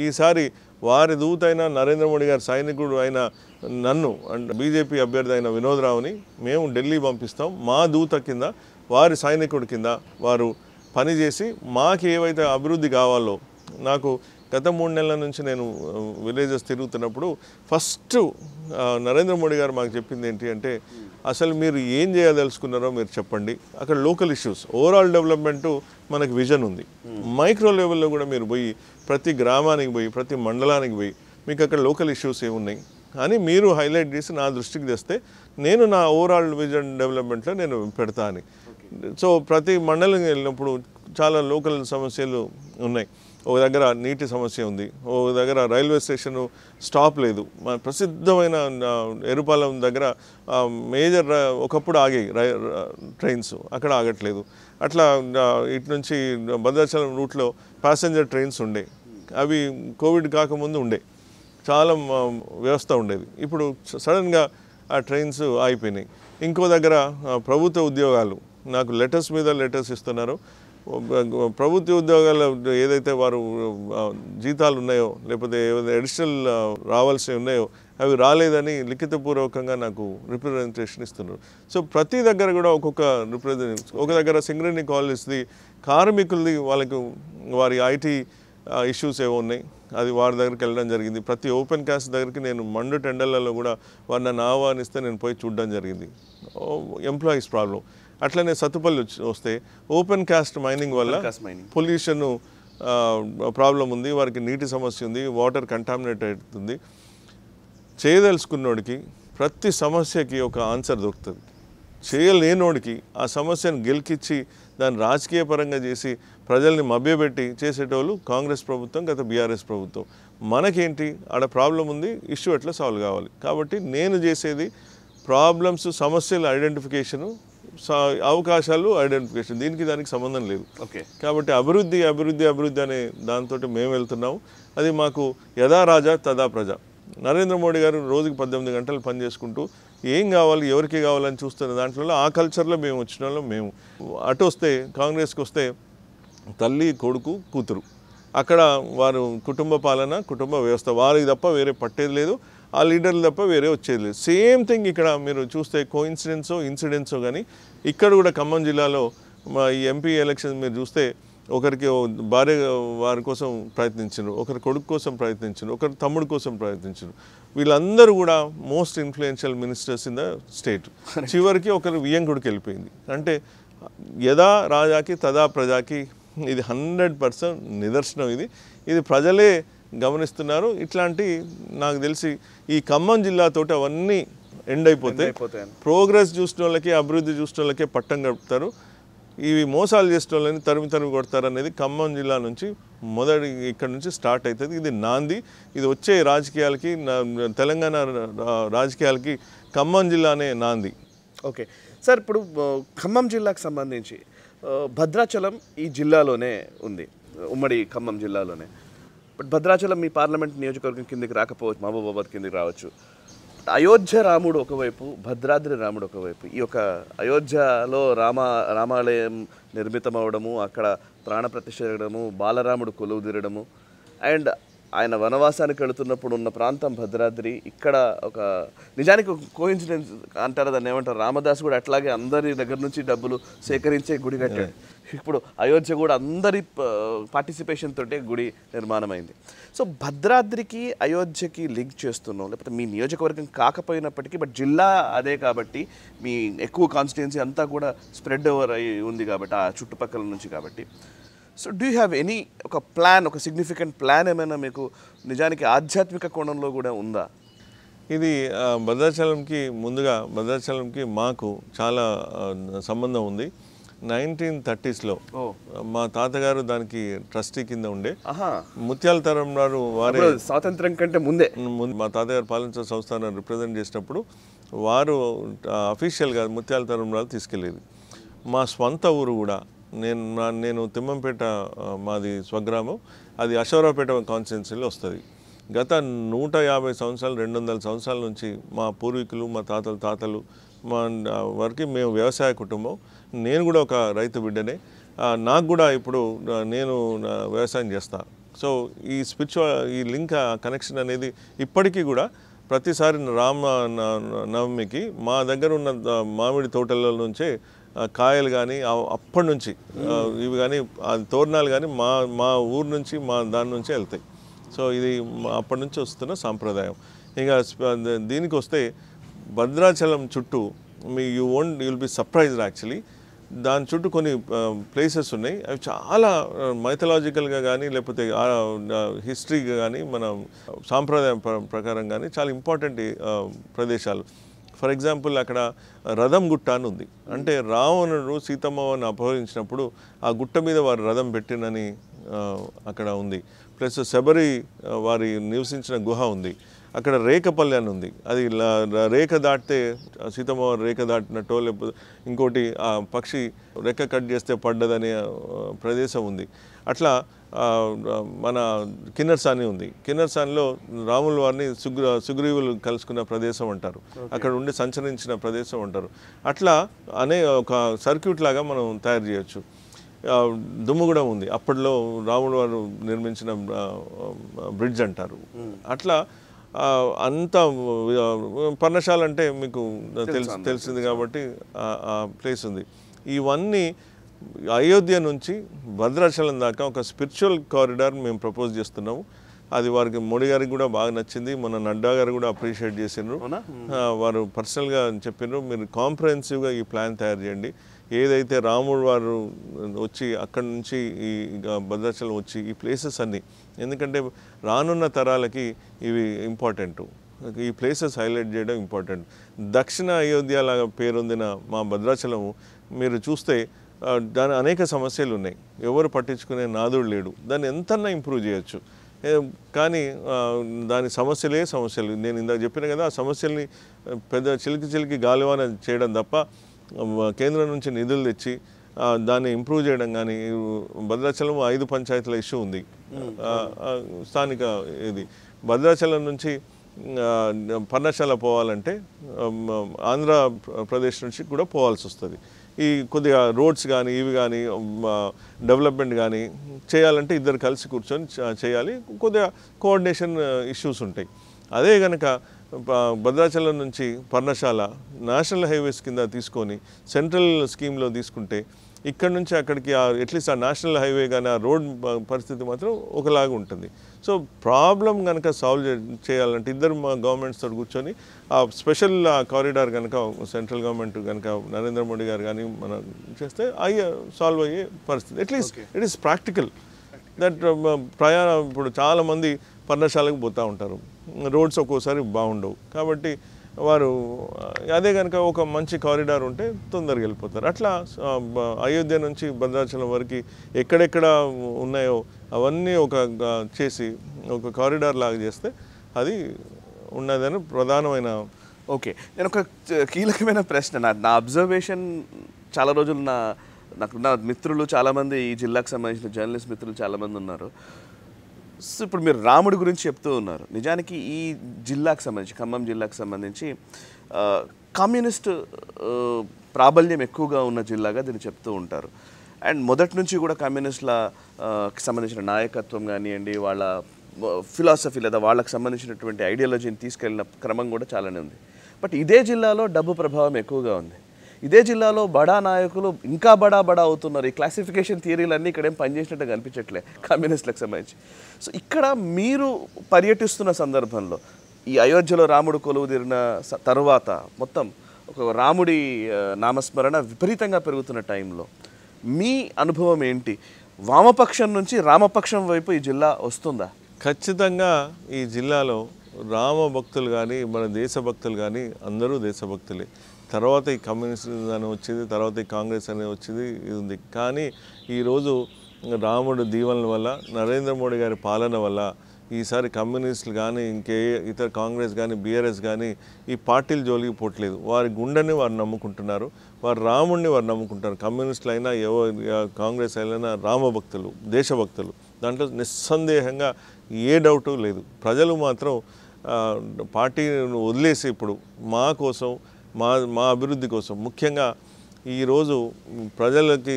ఈసారి వారి దూత అయిన నరేంద్ర మోడీ గారి సైనికుడు అయిన నన్ను అండ్ బీజేపీ అభ్యర్థి అయిన వినోద్ రావుని మేము ఢిల్లీ పంపిస్తాం. మా దూత కింద, వారి సైనికుడి కింద వారు పనిచేసి మాకు ఏవైతే అభివృద్ధి కావాలో, నాకు గత 3 నెలల నుంచి నేను విలేజెస్ తిరుగుతున్నప్పుడు ఫస్ట్ నరేంద్ర మోడీ గారు మాకు చెప్పింది ఏంటి అంటే, అసలు మీరు ఏం చేయదలుచుకున్నారో మీరు చెప్పండి. అక్కడ లోకల్ ఇష్యూస్, ఓవరాల్ డెవలప్మెంటు మనకు విజన్ ఉంది. మైక్రో లెవెల్లో కూడా మీరు పోయి ప్రతి గ్రామానికి పోయి, ప్రతి మండలానికి పోయి మీకు అక్కడ లోకల్ ఇష్యూస్ ఏమున్నాయి అని మీరు హైలైట్ చేసి నా దృష్టికి తెస్తే నేను నా ఓవరాల్ విజన్ డెవలప్మెంట్లో నేను పెడతా అని. సో ప్రతి మండలం వెళ్ళినప్పుడు చాలా లోకల్ సమస్యలు ఉన్నాయి. ఒక దగ్గర నీటి సమస్య ఉంది, ఒక దగ్గర రైల్వే స్టేషను స్టాప్ లేదు, మన ప్రసిద్ధమైన ఎరుపాలెం దగ్గర మేజర్ ఒకప్పుడు ఆగాయి ట్రైన్స్, అక్కడ ఆగట్లేదు. అట్లా ఇటు నుంచి భద్రాచలం రూట్లో ప్యాసింజర్ ట్రైన్స్ ఉండే, అవి కోవిడ్ కాకముందు ఉండే, చాలా వ్యవస్థ ఉండేది. ఇప్పుడు సడన్గా ఆ ట్రైన్స్ ఆగిపోయినాయి. ఇంకో దగ్గర ప్రభుత్వ ఉద్యోగాలు నాకు లెటర్స్ మీద లెటర్స్ ఇస్తున్నారు. ప్రభుత్వ ఉద్యోగాల ఏదైతే వారు జీతాలు ఉన్నాయో లేకపోతే అడిషనల్ రావాల్సినవి ఉన్నాయో అవి రాలేదని లిఖితపూర్వకంగా నాకు రిప్రజెంటేషన్ ఇస్తున్నారు. సో ప్రతి దగ్గర కూడా ఒక్కొక్క ఒక దగ్గర సింగరేణి కాలేజ్ది కార్మికులది వాళ్ళకు వారి ఐటీ ఇష్యూస్ ఏవో ఉన్నాయి, అది వారి దగ్గరికి వెళ్ళడం జరిగింది. ప్రతి ఓపెన్ కాస్ట్ దగ్గరికి నేను మండు టెండర్లలో కూడా వారు నన్ను ఆహ్వానిస్తే నేను పోయి చూడడం జరిగింది. Employees problem. అట్లనే సత్తుపల్లి వస్తే ఓపెన్ కాస్ట్ మైనింగ్ వల్ల పొల్యూషన్ ప్రాబ్లం ఉంది, వారికి నీటి సమస్య ఉంది, వాటర్ కంటామినేట్ అవుతుంది. చేయదలుచుకున్నోడికి ప్రతి సమస్యకి ఒక ఆన్సర్ దొరుకుతుంది. చేయలేనోడికి ఆ సమస్యను గెలికిచ్చి దాన్ని రాజకీయ పరంగా చేసి ప్రజల్ని మభ్యపెట్టి చేసేటోళ్ళు కాంగ్రెస్ ప్రభుత్వం, గత బీఆర్ఎస్ ప్రభుత్వం. మనకేంటి ఆడ ప్రాబ్లం ఉంది, ఇష్యూ ఎట్లా సాల్వ్ కావాలి. కాబట్టి నేను చేసేది ప్రాబ్లమ్స్, సమస్యల ఐడెంటిఫికేషను, అవకాశాలు ఐడెంటిఫికేషన్, దీనికి దానికి సంబంధం లేదు. కాబట్టి అభివృద్ధి అభివృద్ధి అభివృద్ధి అనే దాంతో మేము వెళ్తున్నాము. అది మాకు యథా రాజా తదా ప్రజ. నరేంద్ర మోడీ గారు రోజుకి 18 గంటలు పనిచేసుకుంటూ ఏం కావాలి ఎవరికి కావాలని చూస్తున్న దాంట్లో ఆ కల్చర్లో మేము వచ్చిన వాళ్ళం. మేము అటు వస్తే కాంగ్రెస్కి వస్తే తల్లి కొడుకు కూతురు, అక్కడ వారు కుటుంబ పాలన, కుటుంబ వ్యవస్థ, వారికి తప్ప వేరే పట్టేది లేదు, ఆ లీడర్లు తప్ప వేరే వచ్చేది లేదు. సేమ్ థింగ్ ఇక్కడ మీరు చూస్తే కోఇన్సిడెన్సో ఇన్సిడెంట్సో కానీ ఇక్కడ కూడా ఖమ్మం జిల్లాలో ఈ ఎంపీ ఎలక్షన్ మీరు చూస్తే ఒకరికి భార్య వారి కోసం ప్రయత్నించారు, ఒకరి కొడుకు కోసం ప్రయత్నించారు, ఒకరి తమ్ముడు కోసం ప్రయత్నించారు. వీళ్ళందరూ కూడా most influential ministers in the state. చివరికి ఒకరు వియ్యంకుడికి వెళ్ళిపోయింది. అంటే యథా రాజాకి తదా ప్రజాకి ఇది 100% నిదర్శనం. ఇది ప్రజలే గమనిస్తున్నారు. ఇట్లాంటి నాకు తెలిసి ఈ ఖమ్మం జిల్లాతోటి అవన్నీ ఎండ్ అయిపోతాయి. ప్రోగ్రెస్ చూసిన వాళ్ళకి, అభివృద్ధి చూసిన వాళ్ళకే పట్టం గడుపుతారు. ఇవి మోసాలు చేసిన వాళ్ళని తరిమి కొడతారు అనేది ఖమ్మం జిల్లా నుంచి మొదటి ఇక్కడ నుంచి స్టార్ట్ అవుతుంది. ఇది నాంది. ఇది వచ్చే రాజకీయాలకి, తెలంగాణ రాజకీయాలకి ఖమ్మం జిల్లానే నాంది. ఓకే సార్, ఇప్పుడు ఖమ్మం జిల్లాకు సంబంధించి భద్రాచలం ఈ జిల్లాలోనే ఉంది, ఉమ్మడి ఖమ్మం జిల్లాలోనే. బట్ భద్రాచలం మీ పార్లమెంట్ నియోజకవర్గం కిందకి రాకపోవచ్చు, మహబూబాబాద్ కిందకి రావచ్చు. అయోధ్య రాముడు ఒకవైపు, భద్రాద్రి రాముడు ఒకవైపు. ఈ యొక్క అయోధ్యలో రామాలయం నిర్మితం అవడము, అక్కడ ప్రాణప్రతిష్ఠ జరగడము, బాలరాముడు కొలువు తీరడము, అండ్ ఆయన వనవాసానికి వెళుతున్నప్పుడు ఉన్న ప్రాంతం భద్రాద్రి. ఇక్కడ ఒక నిజానికి ఒక కోఇన్సిడెన్స్ అంటారు, దాన్ని ఏమంటారు, రామదాస్ కూడా అట్లాగే అందరి దగ్గర నుంచి డబ్బులు సేకరించే గుడి కట్టాడు. ఇప్పుడు అయోధ్య కూడా అందరి పార్టిసిపేషన్ తోటే గుడి నిర్మాణం అయింది. సో భద్రాద్రికి అయోధ్యకి లింక్ చేస్తున్నాం, లేకపోతే మీ నియోజకవర్గం కాకపోయినప్పటికీ బట్ జిల్లా అదే కాబట్టి మీ ఎక్కువ కాన్స్టిట్యున్సీ అంతా కూడా స్ప్రెడ్ ఓవర్ అయి ఉంది కాబట్టి ఆ చుట్టుపక్కల నుంచి. కాబట్టి so do you have any ఒక ప్లాన్, ఒక సిగ్నిఫికెంట్ ప్లాన్ ఏమైనా మీకు నిజానికి ఆధ్యాత్మిక కోణంలో కూడా ఉందా? ఇది భద్రాచలంకి ముందుగా భద్రాచలంకి మాకు చాలా సంబంధం ఉంది. 1930sలో మా తాతగారు దానికి ట్రస్టీ కింద ఉండే. ముత్యాల తరంరావు వారే స్వాతంత్రం కంటే ముందే మా తాతగారు పాలించిన సంస్థను రిప్రజెంట్ చేసినప్పుడు వారు అఫీషియల్గా ముత్యాల తరంరావు తీసుకెళ్ళేది. మా స్వంత ఊరు కూడా నేను తిమ్మంపేట మాది స్వగ్రామం, అది అశోరావుపేట కాన్స్టిట్యున్సీలో వస్తుంది. గత 150 సంవత్సరాలు 200 సంవత్సరాల నుంచి మా పూర్వీకులు, మా తాతలు మా వరకు మేము వ్యవసాయ కుటుంబం. నేను కూడా ఒక రైతు బిడ్డనే. నాకు కూడా ఇప్పుడు నేను వ్యవసాయం చేస్తాను. సో ఈ ఈ లింక్ కనెక్షన్ అనేది ఇప్పటికీ కూడా ప్రతిసారి నవమికి మా దగ్గర ఉన్న మామిడి తోటల నుంచే కాయలు కానీ అప్పటి నుంచి ఇవి కానీ తోరణాలు కానీ మా ఊరు నుంచి దాని నుంచే వెళ్తాయి. సో ఇది అప్పటి నుంచి వస్తున్న సాంప్రదాయం. ఇంకా దీనికి వస్తే భద్రాచలం చుట్టూ you will be surprised actually. దాని చుట్టూ కొన్ని ప్లేసెస్ ఉన్నాయి, అవి చాలా మైథలాజికల్గా కానీ లేకపోతే హిస్టరీగా కానీ మన సాంప్రదాయం ప్రకారం కానీ చాలా ఇంపార్టెంట్ ప్రదేశాలు. ఫర్ ఎగ్జాంపుల్ అక్కడ రథం గుట్ట అని ఉంది. అంటే రావణుడు సీతమ్మని అపహరించినప్పుడు ఆ గుట్ట మీద వారు రథం పెట్టినని అక్కడ ఉంది. ప్లస్ శబరి వారి నివసించిన గుహ ఉంది. అక్కడ రేఖపల్లి అని ఉంది, అది రేఖ దాటితే సీతమ్మ రేఖ దాటినట్టో లేకపోతే ఇంకోటి ఆ పక్షి రెక్క కట్ చేస్తే పడ్డదనే ప్రదేశం ఉంది. అట్లా మన కిన్నెరసాని ఉంది. కిన్నెరసానిలో రాముల వారిని సుగ్రీవులు కలుసుకున్న ప్రదేశం అంటారు, అక్కడ ఉండి సంచరించిన ప్రదేశం అంటారు. అట్లా ఒక సర్క్యూట్ లాగా మనం తయారు చేయొచ్చు. దుమ్ము కూడా ఉంది. అప్పట్లో రాముడు వారు నిర్మించిన బ్రిడ్జ్ అంటారు. అట్లా అంత పర్ణశాల అంటే మీకు తెలిసింది కాబట్టి ఆ ప్లేస్ ఉంది. ఇవన్నీ అయోధ్య నుంచి భద్రాచలం దాకా ఒక స్పిరిచువల్ కారిడార్ మేము ప్రపోజ్ చేస్తున్నాము. అది వారికి మోడీ గారికి కూడా బాగా నచ్చింది. మన నడ్డా గారు కూడా అప్రిషియేట్ చేసినారు. వారు పర్సనల్గా చెప్పినారు, మీరు కాంప్రహెన్సివ్గా ఈ ప్లాన్ తయారు చేయండి. ఏదైతే రాముడు వారు వచ్చి అక్కడి నుంచి ఈ భద్రాచలం వచ్చి ఈ ప్లేసెస్ అన్నీ, ఎందుకంటే రానున్న తరాలకి ఇవి ఇంపార్టెంట్, ఈ ప్లేసెస్ హైలైట్ చేయడం ఇంపార్టెంట్. దక్షిణ అయోధ్య లాగా పేరొందిన మా భద్రాచలము మీరు చూస్తే దాని అనేక సమస్యలు ఉన్నాయి, ఎవరు పట్టించుకునే నాదుడు లేడు. దాన్ని ఎంతన్నా ఇంప్రూవ్ చేయొచ్చు, కానీ దాని సమస్యలు నేను ఇందాక చెప్పిన కదా, ఆ సమస్యల్ని పెద్ద చిలికి గాలివాన చేయడం తప్ప కేంద్రం నుంచి నిధులు తెచ్చి దాన్ని ఇంప్రూవ్ చేయడం కానీ. భద్రాచలం 5 పంచాయతీల ఇష్యూ ఉంది స్థానిక. ఇది భద్రాచలం నుంచి పర్ణశాల పోవాలంటే ఆంధ్రప్రదేశ్ నుంచి కూడా పోవాల్సి వస్తుంది. ఈ కొద్దిగా రోడ్స్ కానీ ఇవి కానీ డెవలప్మెంట్ కానీ చేయాలంటే ఇద్దరు కలిసి కూర్చొని చేయాలి, కొద్దిగా కోఆర్డినేషన్ ఇష్యూస్ ఉంటాయి. అదే కనుక భద్రాచలం నుంచి పర్ణశాల నేషనల్ హైవేస్ కింద తీసుకొని సెంట్రల్ స్కీమ్లో తీసుకుంటే ఇక్కడ నుంచి అక్కడికి అట్లీస్ట్ ఆ నేషనల్ హైవే కానీ ఆ రోడ్ పరిస్థితి మాత్రం ఒకలాగా ఉంటుంది. సో ప్రాబ్లం కనుక సాల్వ్ చేయాలంటే ఇద్దరు మా గవర్నమెంట్స్ తోటి కూర్చొని ఆ స్పెషల్ కారిడార్ కనుక సెంట్రల్ గవర్నమెంట్ కనుక నరేంద్ర మోడీ గారు కానీ మనం చేస్తే సాల్వ్ అయ్యే పరిస్థితి. At least it is practical that ప్రయాణం ఇప్పుడు చాలామంది పర్ణశాలకు పోతూ ఉంటారు, రోడ్స్ ఒక్కోసారి బాగుండవు. కాబట్టి వారు అదే కనుక ఒక మంచి కారిడార్ ఉంటే తొందరగా వెళ్ళిపోతారు. అట్లా అయోధ్య నుంచి భద్రాచలం వరకు ఎక్కడెక్కడ ఉన్నాయో అవన్నీ చేసి ఒక కారిడార్ లాగా చేస్తే అది ఉన్నదని ప్రధానమైన. ఓకే, నేను ఒక కీలకమైన ప్రశ్న, నా అబ్జర్వేషన్ చాలా రోజులు నాకున్న మిత్రులు చాలామంది, ఈ జిల్లాకు సంబంధించిన జర్నలిస్ట్ మిత్రులు చాలామంది ఉన్నారు. సో ఇప్పుడు మీరు రాముడి గురించి చెప్తూ ఉన్నారు. నిజానికి ఈ జిల్లాకు సంబంధించి, ఖమ్మం జిల్లాకు సంబంధించి కమ్యూనిస్ట్ ప్రాబల్యం ఎక్కువగా ఉన్న జిల్లాగా దీన్ని చెప్తూ ఉంటారు. అండ్ మొదటి నుంచి కూడా కమ్యూనిస్టులకు సంబంధించిన నాయకత్వం కానివ్వండి, వాళ్ళ ఫిలాసఫీ లేదా వాళ్ళకి సంబంధించినటువంటి ఐడియాలజీని తీసుకెళ్ళిన క్రమం కూడా చాలానే ఉంది. బట్ ఇదే జిల్లాలో డబ్బు ప్రభావం ఎక్కువగా ఉంది. ఇదే జిల్లాలో బడా నాయకులు ఇంకా బడా అవుతున్నారు. ఈ క్లాసిఫికేషన్ థియరీలన్నీ ఇక్కడేం పనిచేసినట్టు కనిపించట్లే కమ్యూనిస్టులకు సంబంధించి. సో ఇక్కడ మీరు పర్యటిస్తున్న సందర్భంలో ఈ అయోధ్యలో రాముడు కొలువు తీరిన తరువాత మొత్తం ఒక రాముడి నామస్మరణ విపరీతంగా పెరుగుతున్న టైంలో మీ అనుభవం ఏంటి? వామపక్షం నుంచి రామపక్షం వైపు ఈ జిల్లా వస్తుందా? ఖచ్చితంగా ఈ జిల్లాలో రామ భక్తులు కానీ మన దేశభక్తులు కానీ అందరూ దేశభక్తులే. తర్వాత ఈ కమ్యూనిస్ట్ అని వచ్చింది, తర్వాత ఈ కాంగ్రెస్ అనేది వచ్చింది, ఇది ఉంది. కానీ ఈరోజు రాముడు దీవెనల వల్ల, నరేంద్ర మోడీ గారి పాలన వల్ల ఈసారి కమ్యూనిస్టులు కానీ ఇంకే ఇతర కాంగ్రెస్ కానీ బీఆర్ఎస్ కానీ ఈ పార్టీలు జోలికి పోవట్లేదు. వారి గుండెని వారు నమ్ముకుంటున్నారు, వారు రాముడిని వారు నమ్ముకుంటారు. కమ్యూనిస్టులు అయినా కాంగ్రెస్ అయినా రామభక్తులు, దేశభక్తులు, దాంట్లో నిస్సందేహంగా ఏ డౌటు లేదు. ప్రజలు మాత్రం పార్టీని వదిలేసి ఇప్పుడు మా కోసం, మా అభివృద్ధి కోసం, ముఖ్యంగా ఈరోజు ప్రజలకి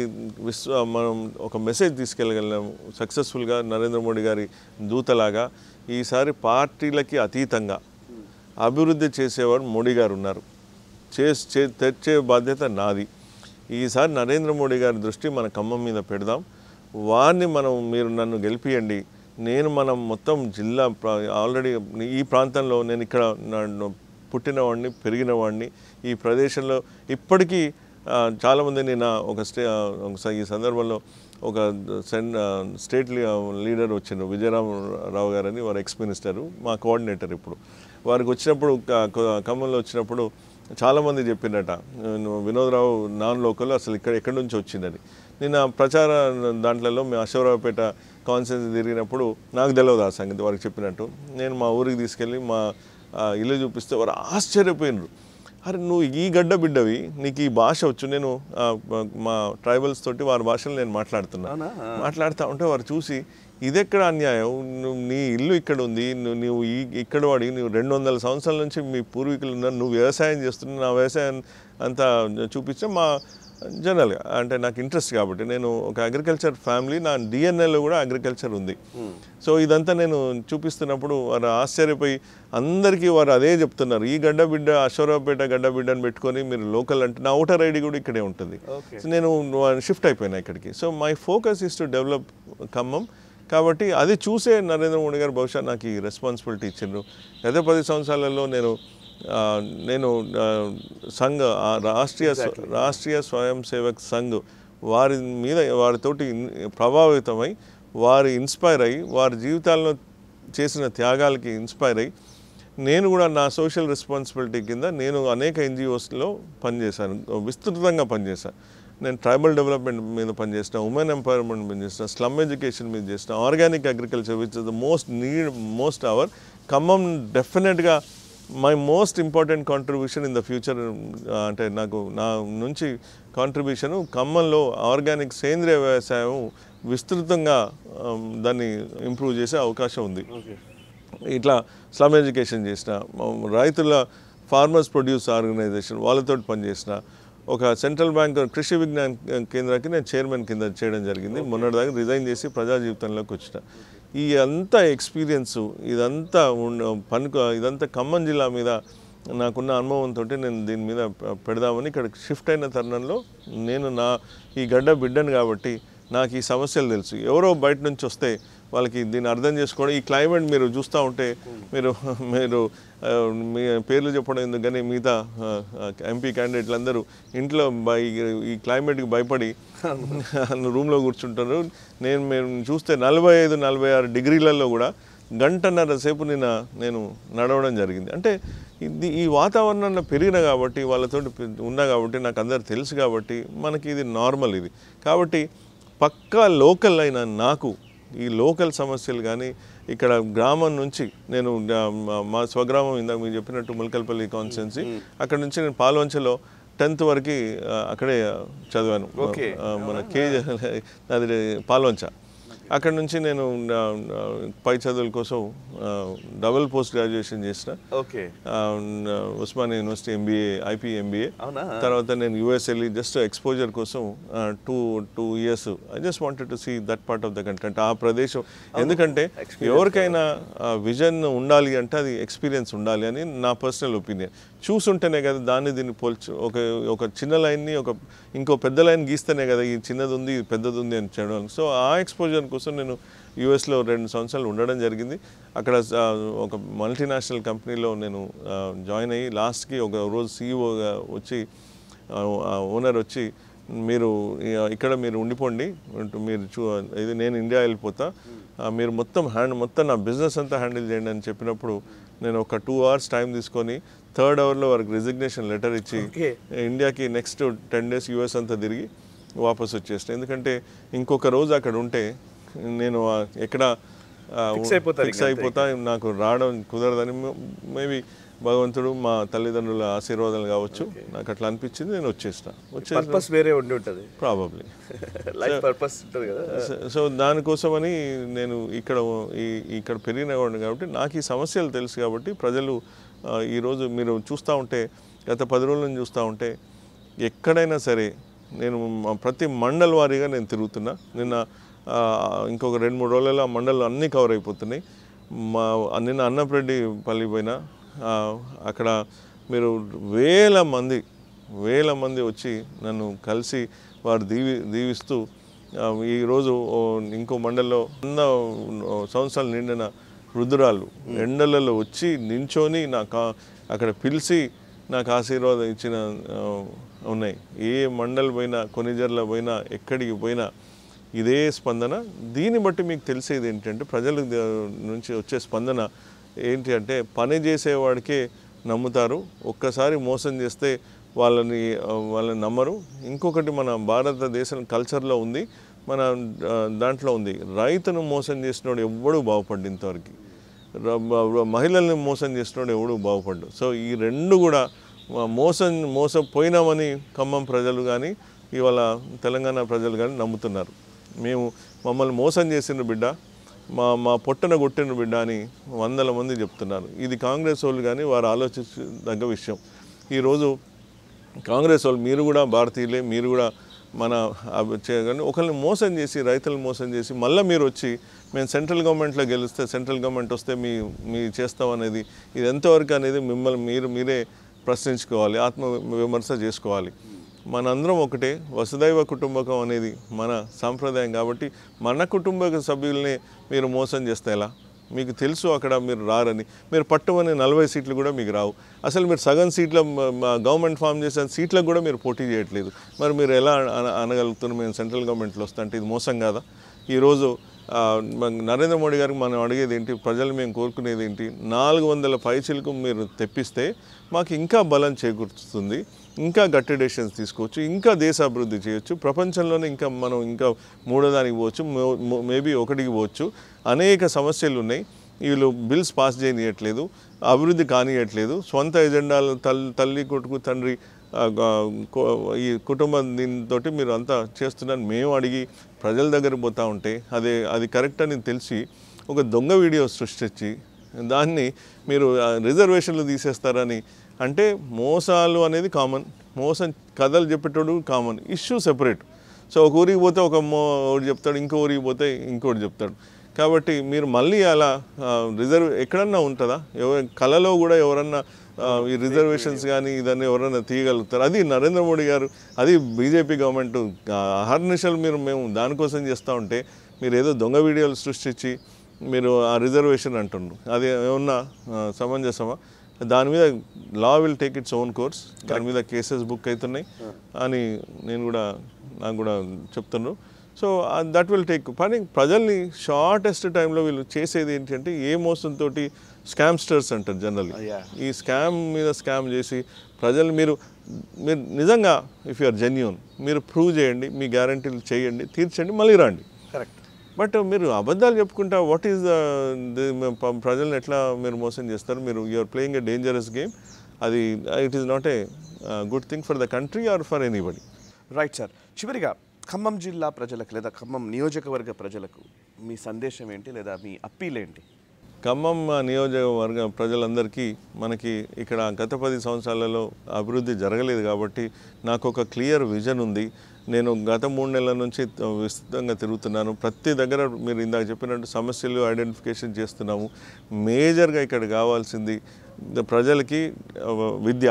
మనం ఒక మెసేజ్ తీసుకెళ్ళగలిగాము సక్సెస్ఫుల్గా నరేంద్ర మోడీ గారి దూతలాగా. ఈసారి పార్టీలకి అతీతంగా అభివృద్ధి చేసేవారు మోడీ గారు ఉన్నారు, తెచ్చే బాధ్యత నాది. ఈసారి నరేంద్ర మోడీ గారి దృష్టి మన ఖమ్మం మీద పెడదాం. వారిని మీరు నన్ను గెలిపియండి. మనం మొత్తం జిల్లా ఆల్రెడీ ఈ ప్రాంతంలో నేను ఇక్కడ పుట్టినవాడిని, పెరిగినవాడిని. ఈ ప్రదేశంలో ఇప్పటికీ చాలామంది నేను ఈ సందర్భంలో ఒక స్టేట్ లీడర్ వచ్చిండ్రు, విజయరామరావు గారని, వారు ఎక్స్ మినిస్టరు, మా కోఆర్డినేటర్. ఇప్పుడు వారికి వచ్చినప్పుడు ఖమ్మంలో వచ్చినప్పుడు చాలామంది చెప్పిండట, వినోద్రావు నాన్ లోకల్ అసలు ఎక్కడి నుంచి వచ్చిందని. నేను ప్రచార దాంట్లో మేము అశోకరావుపేట కాన్స్టిట్యున్సీ తిరిగినప్పుడు నాకు తెలియదు ఆ సంగతి. వారికి చెప్పినట్టు నేను మా ఊరికి తీసుకెళ్ళి మా ఇల్లు చూపిస్తే వారు ఆశ్చర్యపోయినరు. అరే నువ్వు ఈ గడ్డ బిడ్డవి, నీకు ఈ భాష వచ్చు. నేను మా ట్రైబల్స్ తోటి వారి భాషలో నేను మాట్లాడుతూ ఉంటే వారు చూసి ఇదెక్కడ అన్యాయం, నీ ఇల్లు ఇక్కడ ఉంది, నువ్వు ఇక్కడ వాడి, నువ్వు 200 సంవత్సరాల నుంచి మీ పూర్వీకులు ఉన్నారు, నువ్వు వ్యవసాయం చేస్తున్నావు, నా వ్యవసాయం అంతా చూపించే జనరల్గా అంటే నాకు ఇంట్రెస్ట్ కాబట్టి నేను ఒక అగ్రికల్చర్ ఫ్యామిలీ, నా డిఎన్ఏలో కూడా అగ్రికల్చర్ ఉంది. సో ఇదంతా నేను చూపిస్తున్నప్పుడు వారు ఆశ్చర్యపోయి అందరికీ వారు అదే చెప్తున్నారు, ఈ గడ్డ బిడ్డ అశ్వరావుపేట గడ్డ బిడ్డని పెట్టుకొని మీరు లోకల్ అంటే నా ఓటర్ ఐడి కూడా ఇక్కడే ఉంటుంది. సో నేను షిఫ్ట్ అయిపోయినా ఇక్కడికి. So my focus is to develop Khammam. కాబట్టి అది చూసే నరేంద్ర మోడీ గారు బహుశా నాకు ఈ రెస్పాన్సిబిలిటీ ఇచ్చిండ్రు. గత 10 సంవత్సరాలలో నేను సంఘ్ రాష్ట్రీయ స్వయం సేవక్ సంఘ్ వారితోటి ప్రభావితమై వారి ఇన్స్పైర్ అయ్యి వారి జీవితాల్లో చేసిన త్యాగాలకి ఇన్స్పైర్ అయ్యి నేను కూడా నా సోషల్ రెస్పాన్సిబిలిటీ కింద నేను అనేక ఎన్జిఓస్లో పనిచేశాను, విస్తృతంగా పనిచేశాను. నేను ట్రైబల్ డెవలప్మెంట్ మీద పనిచేసిన, ఉమెన్ ఎంపవర్మెంట్ మీద చేసిన, స్లమ్ ఎడ్యుకేషన్ మీద చేసిన, organic agriculture which is the most our Khammam డెఫినెట్గా my most important contribution in the future. అంటే నాకు నా నుంచి కాంట్రిబ్యూషను ఖమ్మంలో ఆర్గానిక్ సేంద్రియ వ్యవసాయం విస్తృతంగా దాన్ని ఇంప్రూవ్ చేసే అవకాశం ఉంది. ఇట్లా స్లమ్ ఎడ్యుకేషన్ చేసిన, రైతుల ఫార్మర్స్ ప్రొడ్యూస్ ఆర్గనైజేషన్ వాళ్ళతో పనిచేసిన, ఒక సెంట్రల్ బ్యాంక్ కృషి విజ్ఞాన కేంద్రానికి నేను చైర్మన్ కింద చేయడం జరిగింది. మొన్నటిదాకా రిజైన్ చేసి ప్రజా జీవితంలోకి వచ్చిన. ఈ అంతా ఎక్స్పీరియన్సు ఇదంతా ఖమ్మం జిల్లా మీద నాకున్న అనుభవంతో నేను దీని మీద పెడదామని ఇక్కడ షిఫ్ట్ అయిన తరుణంలో నేను ఈ గడ్డ బిడ్డను కాబట్టి నాకు ఈ సమస్యలు తెలుసు. ఎవరో బయట నుంచి వస్తే వాళ్ళకి దీన్ని అర్థం చేసుకోవడం, ఈ క్లైమేట్ మీరు చూస్తూ ఉంటే మీరు మీ పేర్లు చెప్పడం ఎందుకు కానీ మిగతా ఎంపీ క్యాండిడేట్లు అందరూ ఇంట్లో ఈ క్లైమేట్కి భయపడి రూమ్లో కూర్చుంటారు. మేము చూస్తే 45-46 డిగ్రీలలో కూడా గంటన్నర సేపు నేను నడవడం జరిగింది. అంటే ఈ వాతావరణంలో పెరిగిన కాబట్టి వాళ్ళతో ఉన్నా కాబట్టి నాకు అందరు తెలుసు కాబట్టి మనకి ఇది నార్మల్. ఇది కాబట్టి పక్కా లోకల్ అయిన నాకు ఈ లోకల్ సమస్యలు కానీ ఇక్కడ గ్రామం నుంచి నేను మా స్వగ్రామం ఇందాక మీరు చెప్పినట్టు ములకల్పల్లి కాన్స్టిట్యున్సీ, అక్కడ నుంచి నేను పాల్వంచలో 10th వరకు అక్కడే చదివాను. మన అది పాల్వంచ. అక్కడ నుంచి నేను పై చదువుల కోసం డబుల్ పోస్ట్ గ్రాడ్యుయేషన్ చేసిన. Osmania university IP MBA. తర్వాత నేను యూఎస్ వెళ్ళి జస్ట్ ఎక్స్పోజర్ కోసం 2 years I just wanted to see that part of the country. అంటే ఆ ప్రదేశం, ఎందుకంటే ఎవరికైనా విజన్ ఉండాలి అంటే అది ఎక్స్పీరియన్స్ ఉండాలి అని నా పర్సనల్ ఒపీనియన్. చూసుంటేనే కదా దీన్ని పోల్చు ఒక చిన్న లైన్ని ఇంకో పెద్ద లైన్ గీస్తేనే కదా ఈ చిన్నది ఉంది పెద్దది ఉంది అని చెప్పడం. సో ఆ ఎక్స్పోజర్ కోసం నేను యూఎస్లో 2 సంవత్సరాలు ఉండడం జరిగింది. అక్కడ ఒక మల్టీనేషనల్ కంపెనీలో నేను జాయిన్ అయ్యి లాస్ట్కి ఒక రోజు సీఈఓగా వచ్చి ఓనర్ వచ్చి మీరు ఇక్కడ మీరు ఉండిపోండి, ఇది నేను ఇండియా వెళ్ళిపోతా, మీరు మొత్తం నా బిజినెస్ అంతా హ్యాండిల్ చేయండి అని చెప్పినప్పుడు నేను ఒక 2 hours టైం తీసుకొని 3rd hourలో వారికి రిజిగ్నేషన్ లెటర్ ఇచ్చి ఇండియాకి నెక్స్ట్ 10 days యూఎస్ అంతా తిరిగి వాపస్ వచ్చేసిన. ఎందుకంటే ఇంకొక రోజు అక్కడ ఉంటే నేను ఎక్కడ ఫిక్స్ అయిపోతా, నాకు రావడం కుదరదని. మేబీ భగవంతుడు మా తల్లిదండ్రుల ఆశీర్వాదాలు కావచ్చు, నాకు అట్లా అనిపించింది, నేను వచ్చేసిన. వేరే ఉండి ఉంటుంది ప్రాబబ్లీ, లైఫ్ పర్పస్ ఉంటుంది కదా. సో దానికోసమని నేను ఇక్కడ పెరిగిన కాబట్టి నాకు ఈ సమస్యలు తెలుసు కాబట్టి ప్రజలు ఈరోజు మీరు చూస్తూ ఉంటే గత 10 రోజుల నుంచి చూస్తూ ఉంటే ఎక్కడైనా సరే నేను ప్రతి మండల్ వారీగా నేను తిరుగుతున్నా. ఇంకొక 2-3 రోజులలో ఆ మండలు అన్నీ కవర్ అయిపోతున్నాయి. నిన్న అన్నప్రెడ్డిపల్లి పోయినా అక్కడ మీరు వేల మంది వచ్చి నన్ను కలిసి వారు దీవిస్తూ ఈరోజు ఇంకో మండల్లో 100 సంవత్సరాలు నిండిన వృద్ధురాలు ఎండలలో వచ్చి నించొని నాకు అక్కడ పిలిచి నాకు ఆశీర్వాదం ఇచ్చిన ఉన్నాయి. ఏ మండల్ పోయినా, కొనిజర్ల పోయినా, ఎక్కడికి పోయినా ఇదే స్పందన. దీన్ని బట్టి మీకు తెలిసేది ఏంటంటే ప్రజల నుంచి వచ్చే స్పందన ఏంటి అంటే పని చేసేవాడికే నమ్ముతారు, ఒక్కసారి మోసం చేస్తే వాళ్ళని నమ్మరు. ఇంకొకటి మన భారతదేశం కల్చర్లో ఉంది, మన దాంట్లో ఉంది, రైతును మోసం చేసినోడు ఎవడూ బాగుపడ్డు ఇంతవరకు, మహిళల్ని మోసం చేసినోడు ఎవడూ బాగుపడ్డు. సో ఈ 2 కూడా మోసపోయినామని ఖమ్మం ప్రజలు కానీ ఇవాళ తెలంగాణ ప్రజలు కానీ నమ్ముతున్నారు. మమ్మల్ని మోసం చేసిన బిడ్డ, మా పొట్టన కొట్టిన బిడ్డ అని 100 మంది చెప్తున్నారు. ఇది కాంగ్రెస్ వాళ్ళు కానీ వారు ఆలోచించదగ్గ విషయం. ఈరోజు కాంగ్రెస్ వాళ్ళు మీరు కూడా భారతీయులే, మీరు కూడా మన చేయగానే ఒకరిని మోసం చేసి, రైతులను మోసం చేసి మళ్ళీ మీరు వచ్చి మేము సెంట్రల్ గవర్నమెంట్లో గెలిస్తే, సెంట్రల్ గవర్నమెంట్ వస్తే మీ చేస్తాం అనేది ఇది ఎంతవరకు అనేది మిమ్మల్ని మీరే ప్రశ్నించుకోవాలి, ఆత్మ విమర్శ చేసుకోవాలి. మనందరం ఒకటే, వసుదైవ కుటుంబకం అనేది మన సాంప్రదాయం. కాబట్టి మన కుటుంబ సభ్యుల్ని మీరు మోసం చేస్తే ఎలా? మీకు తెలుసు అక్కడ మీరు రారని. మీరు పట్టుమని 40 సీట్లు కూడా మీకు రావు. అసలు మీరు సగం సీట్ల గవర్నమెంట్ ఫామ్ చేసిన సీట్లకు కూడా మీరు పోటీ చేయట్లేదు. మరి మీరు ఎలా అనగలుగుతున్నారు మేము సెంట్రల్ గవర్నమెంట్లో వస్తా అంటే? ఇది మోసం కాదా? ఈరోజు నరేంద్ర మోడీ గారికి మనం అడిగేది ఏంటి, ప్రజలు మేము కోరుకునేది ఏంటి? 400 పైచీలకు మీరు తెప్పిస్తే మాకు ఇంకా బలం చేకూరుతుంది, ఇంకా గట్టి డెసిషన్స్ తీసుకోవచ్చు, ఇంకా దేశ అభివృద్ధి చేయొచ్చు, ప్రపంచంలోనే మనం ఇంకా మూడో దానికి పోవచ్చు, మేబీ ఒకటికి పోవచ్చు. అనేక సమస్యలు ఉన్నాయి. వీళ్ళు బిల్స్ పాస్ చేయనియట్లేదు, అభివృద్ధి కానియట్లేదు, సొంత ఎజెండాలు తల్లి కొడుకు తండ్రి ఈ కుటుంబం దీంతో మీరు అంతా చేస్తున్నారని మేము అడిగి ప్రజల దగ్గర పోతూ ఉంటే అది కరెక్ట్ అని తెలిసి ఒక దొంగ వీడియో సృష్టించి దాన్ని మీరు రిజర్వేషన్లు తీసేస్తారని అంటే మోసాలు అనేది కామన్, మోసం కథలు చెప్పేటోడు కామన్, ఇష్యూ సెపరేట్. సో ఒక ఊరికి పోతే ఒకటి చెప్తాడు, ఇంకో ఊరికి పోతే ఇంకోటి చెప్తాడు. కాబట్టి మీరు మళ్ళీ అలా ఎక్కడన్నా ఉంటుందా? కళలో కూడా ఎవరన్నా ఈ రిజర్వేషన్స్ కానీ ఇదన్నీ ఎవరైనా తీయగలుగుతారు? అది నరేంద్ర మోడీ గారు, అది బీజేపీ గవర్నమెంట్ అహర్నిశలు మేము దానికోసం చేస్తూ ఉంటే మీరు ఏదో దొంగ వీడియోలు సృష్టించి మీరు ఆ రిజర్వేషన్ అంటున్నారు. అది ఏమన్నా సమంజసమా? దాని మీద law will take its own course. దాని మీద కేసెస్ బుక్ అవుతున్నాయి అని నాకు కూడా చెప్తున్నారు. So that will take. కానీ ప్రజల్ని షార్టెస్ట్ టైంలో వీళ్ళు చేసేది ఏంటంటే ఏ మోసంతో స్కామ్స్టర్స్ అంటారు జనరల్లీ. ఈ స్కామ్ మీద స్కామ్ చేసి ప్రజలు మీరు నిజంగా ఇఫ్ యు ఆర్ జెన్యూన్ మీరు ప్రూవ్ చేయండి, మీ గ్యారంటీలు చేయండి, తీర్చండి, మళ్ళీ రండి. కరెక్ట్. బట్ మీరు అబద్ధాలు చెప్పుకుంటా వాట్ ఈజ్ ప్రజల్ని ఎట్లా మీరు మోసం చేస్తారు? మీరు you are playing a dangerous game. అది it is not a good thing for the country or for anybody. Right sir. చివరిగా ఖమ్మం జిల్లా ప్రజలకు లేదా ఖమ్మం నియోజకవర్గ ప్రజలకు మీ సందేశం ఏంటి లేదా మీ అప్పీల్ ఏంటి? ఖమ్మం నియోజకవర్గ ప్రజలందరికీ మనకి ఇక్కడ గత 10 సంవత్సరాలలో అభివృద్ధి జరగలేదు కాబట్టి నాకు ఒక క్లియర్ విజన్ ఉంది. నేను గత 3 నెలల నుంచి విస్తృతంగా తిరుగుతున్నాను. ప్రతి దగ్గర మీరు ఇందాక చెప్పినట్టు సమస్యలు ఐడెంటిఫికేషన్ చేస్తున్నాము. మేజర్గా ఇక్కడ కావాల్సింది ప్రజలకి విద్య,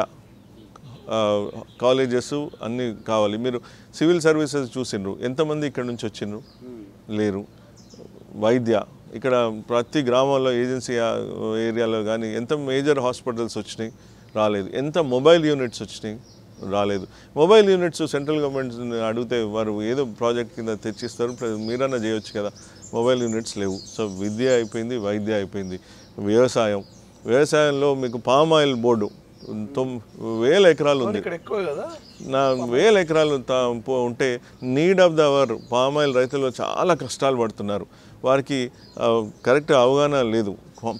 కాలేజెస్ అన్నీ కావాలి. మీరు సివిల్ సర్వీసెస్ చూసిండ్రు, ఎంతమంది ఇక్కడ నుంచి వచ్చిండ్రు? లేరు. వైద్య ఇక్కడ ప్రతి గ్రామంలో ఏజెన్సీ ఏరియాలో కానీ ఎంత మేజర్ హాస్పిటల్స్ వచ్చినాయి? రాలేదు. ఎంత మొబైల్ యూనిట్స్ వచ్చినాయి? రాలేదు. మొబైల్ యూనిట్స్ సెంట్రల్ గవర్నమెంట్ అడిగితే వారు ఏదో ప్రాజెక్ట్ కింద తెచ్చిస్తారు, మీరన్నా చేయొచ్చు కదా. మొబైల్ యూనిట్స్ లేవు. సో విద్య అయిపోయింది, వైద్య అయిపోయింది. వ్యవసాయంలో మీకు పామ్ ఆయిల్ బోర్డు 9,000 ఎకరాలు ఉంది. 1000 ఎకరాలు ఉంటే need of the hour palm oil రైతులు చాలా కష్టాలు పడుతున్నారు. వారికి కరెక్ట్ అవగాహన లేదు.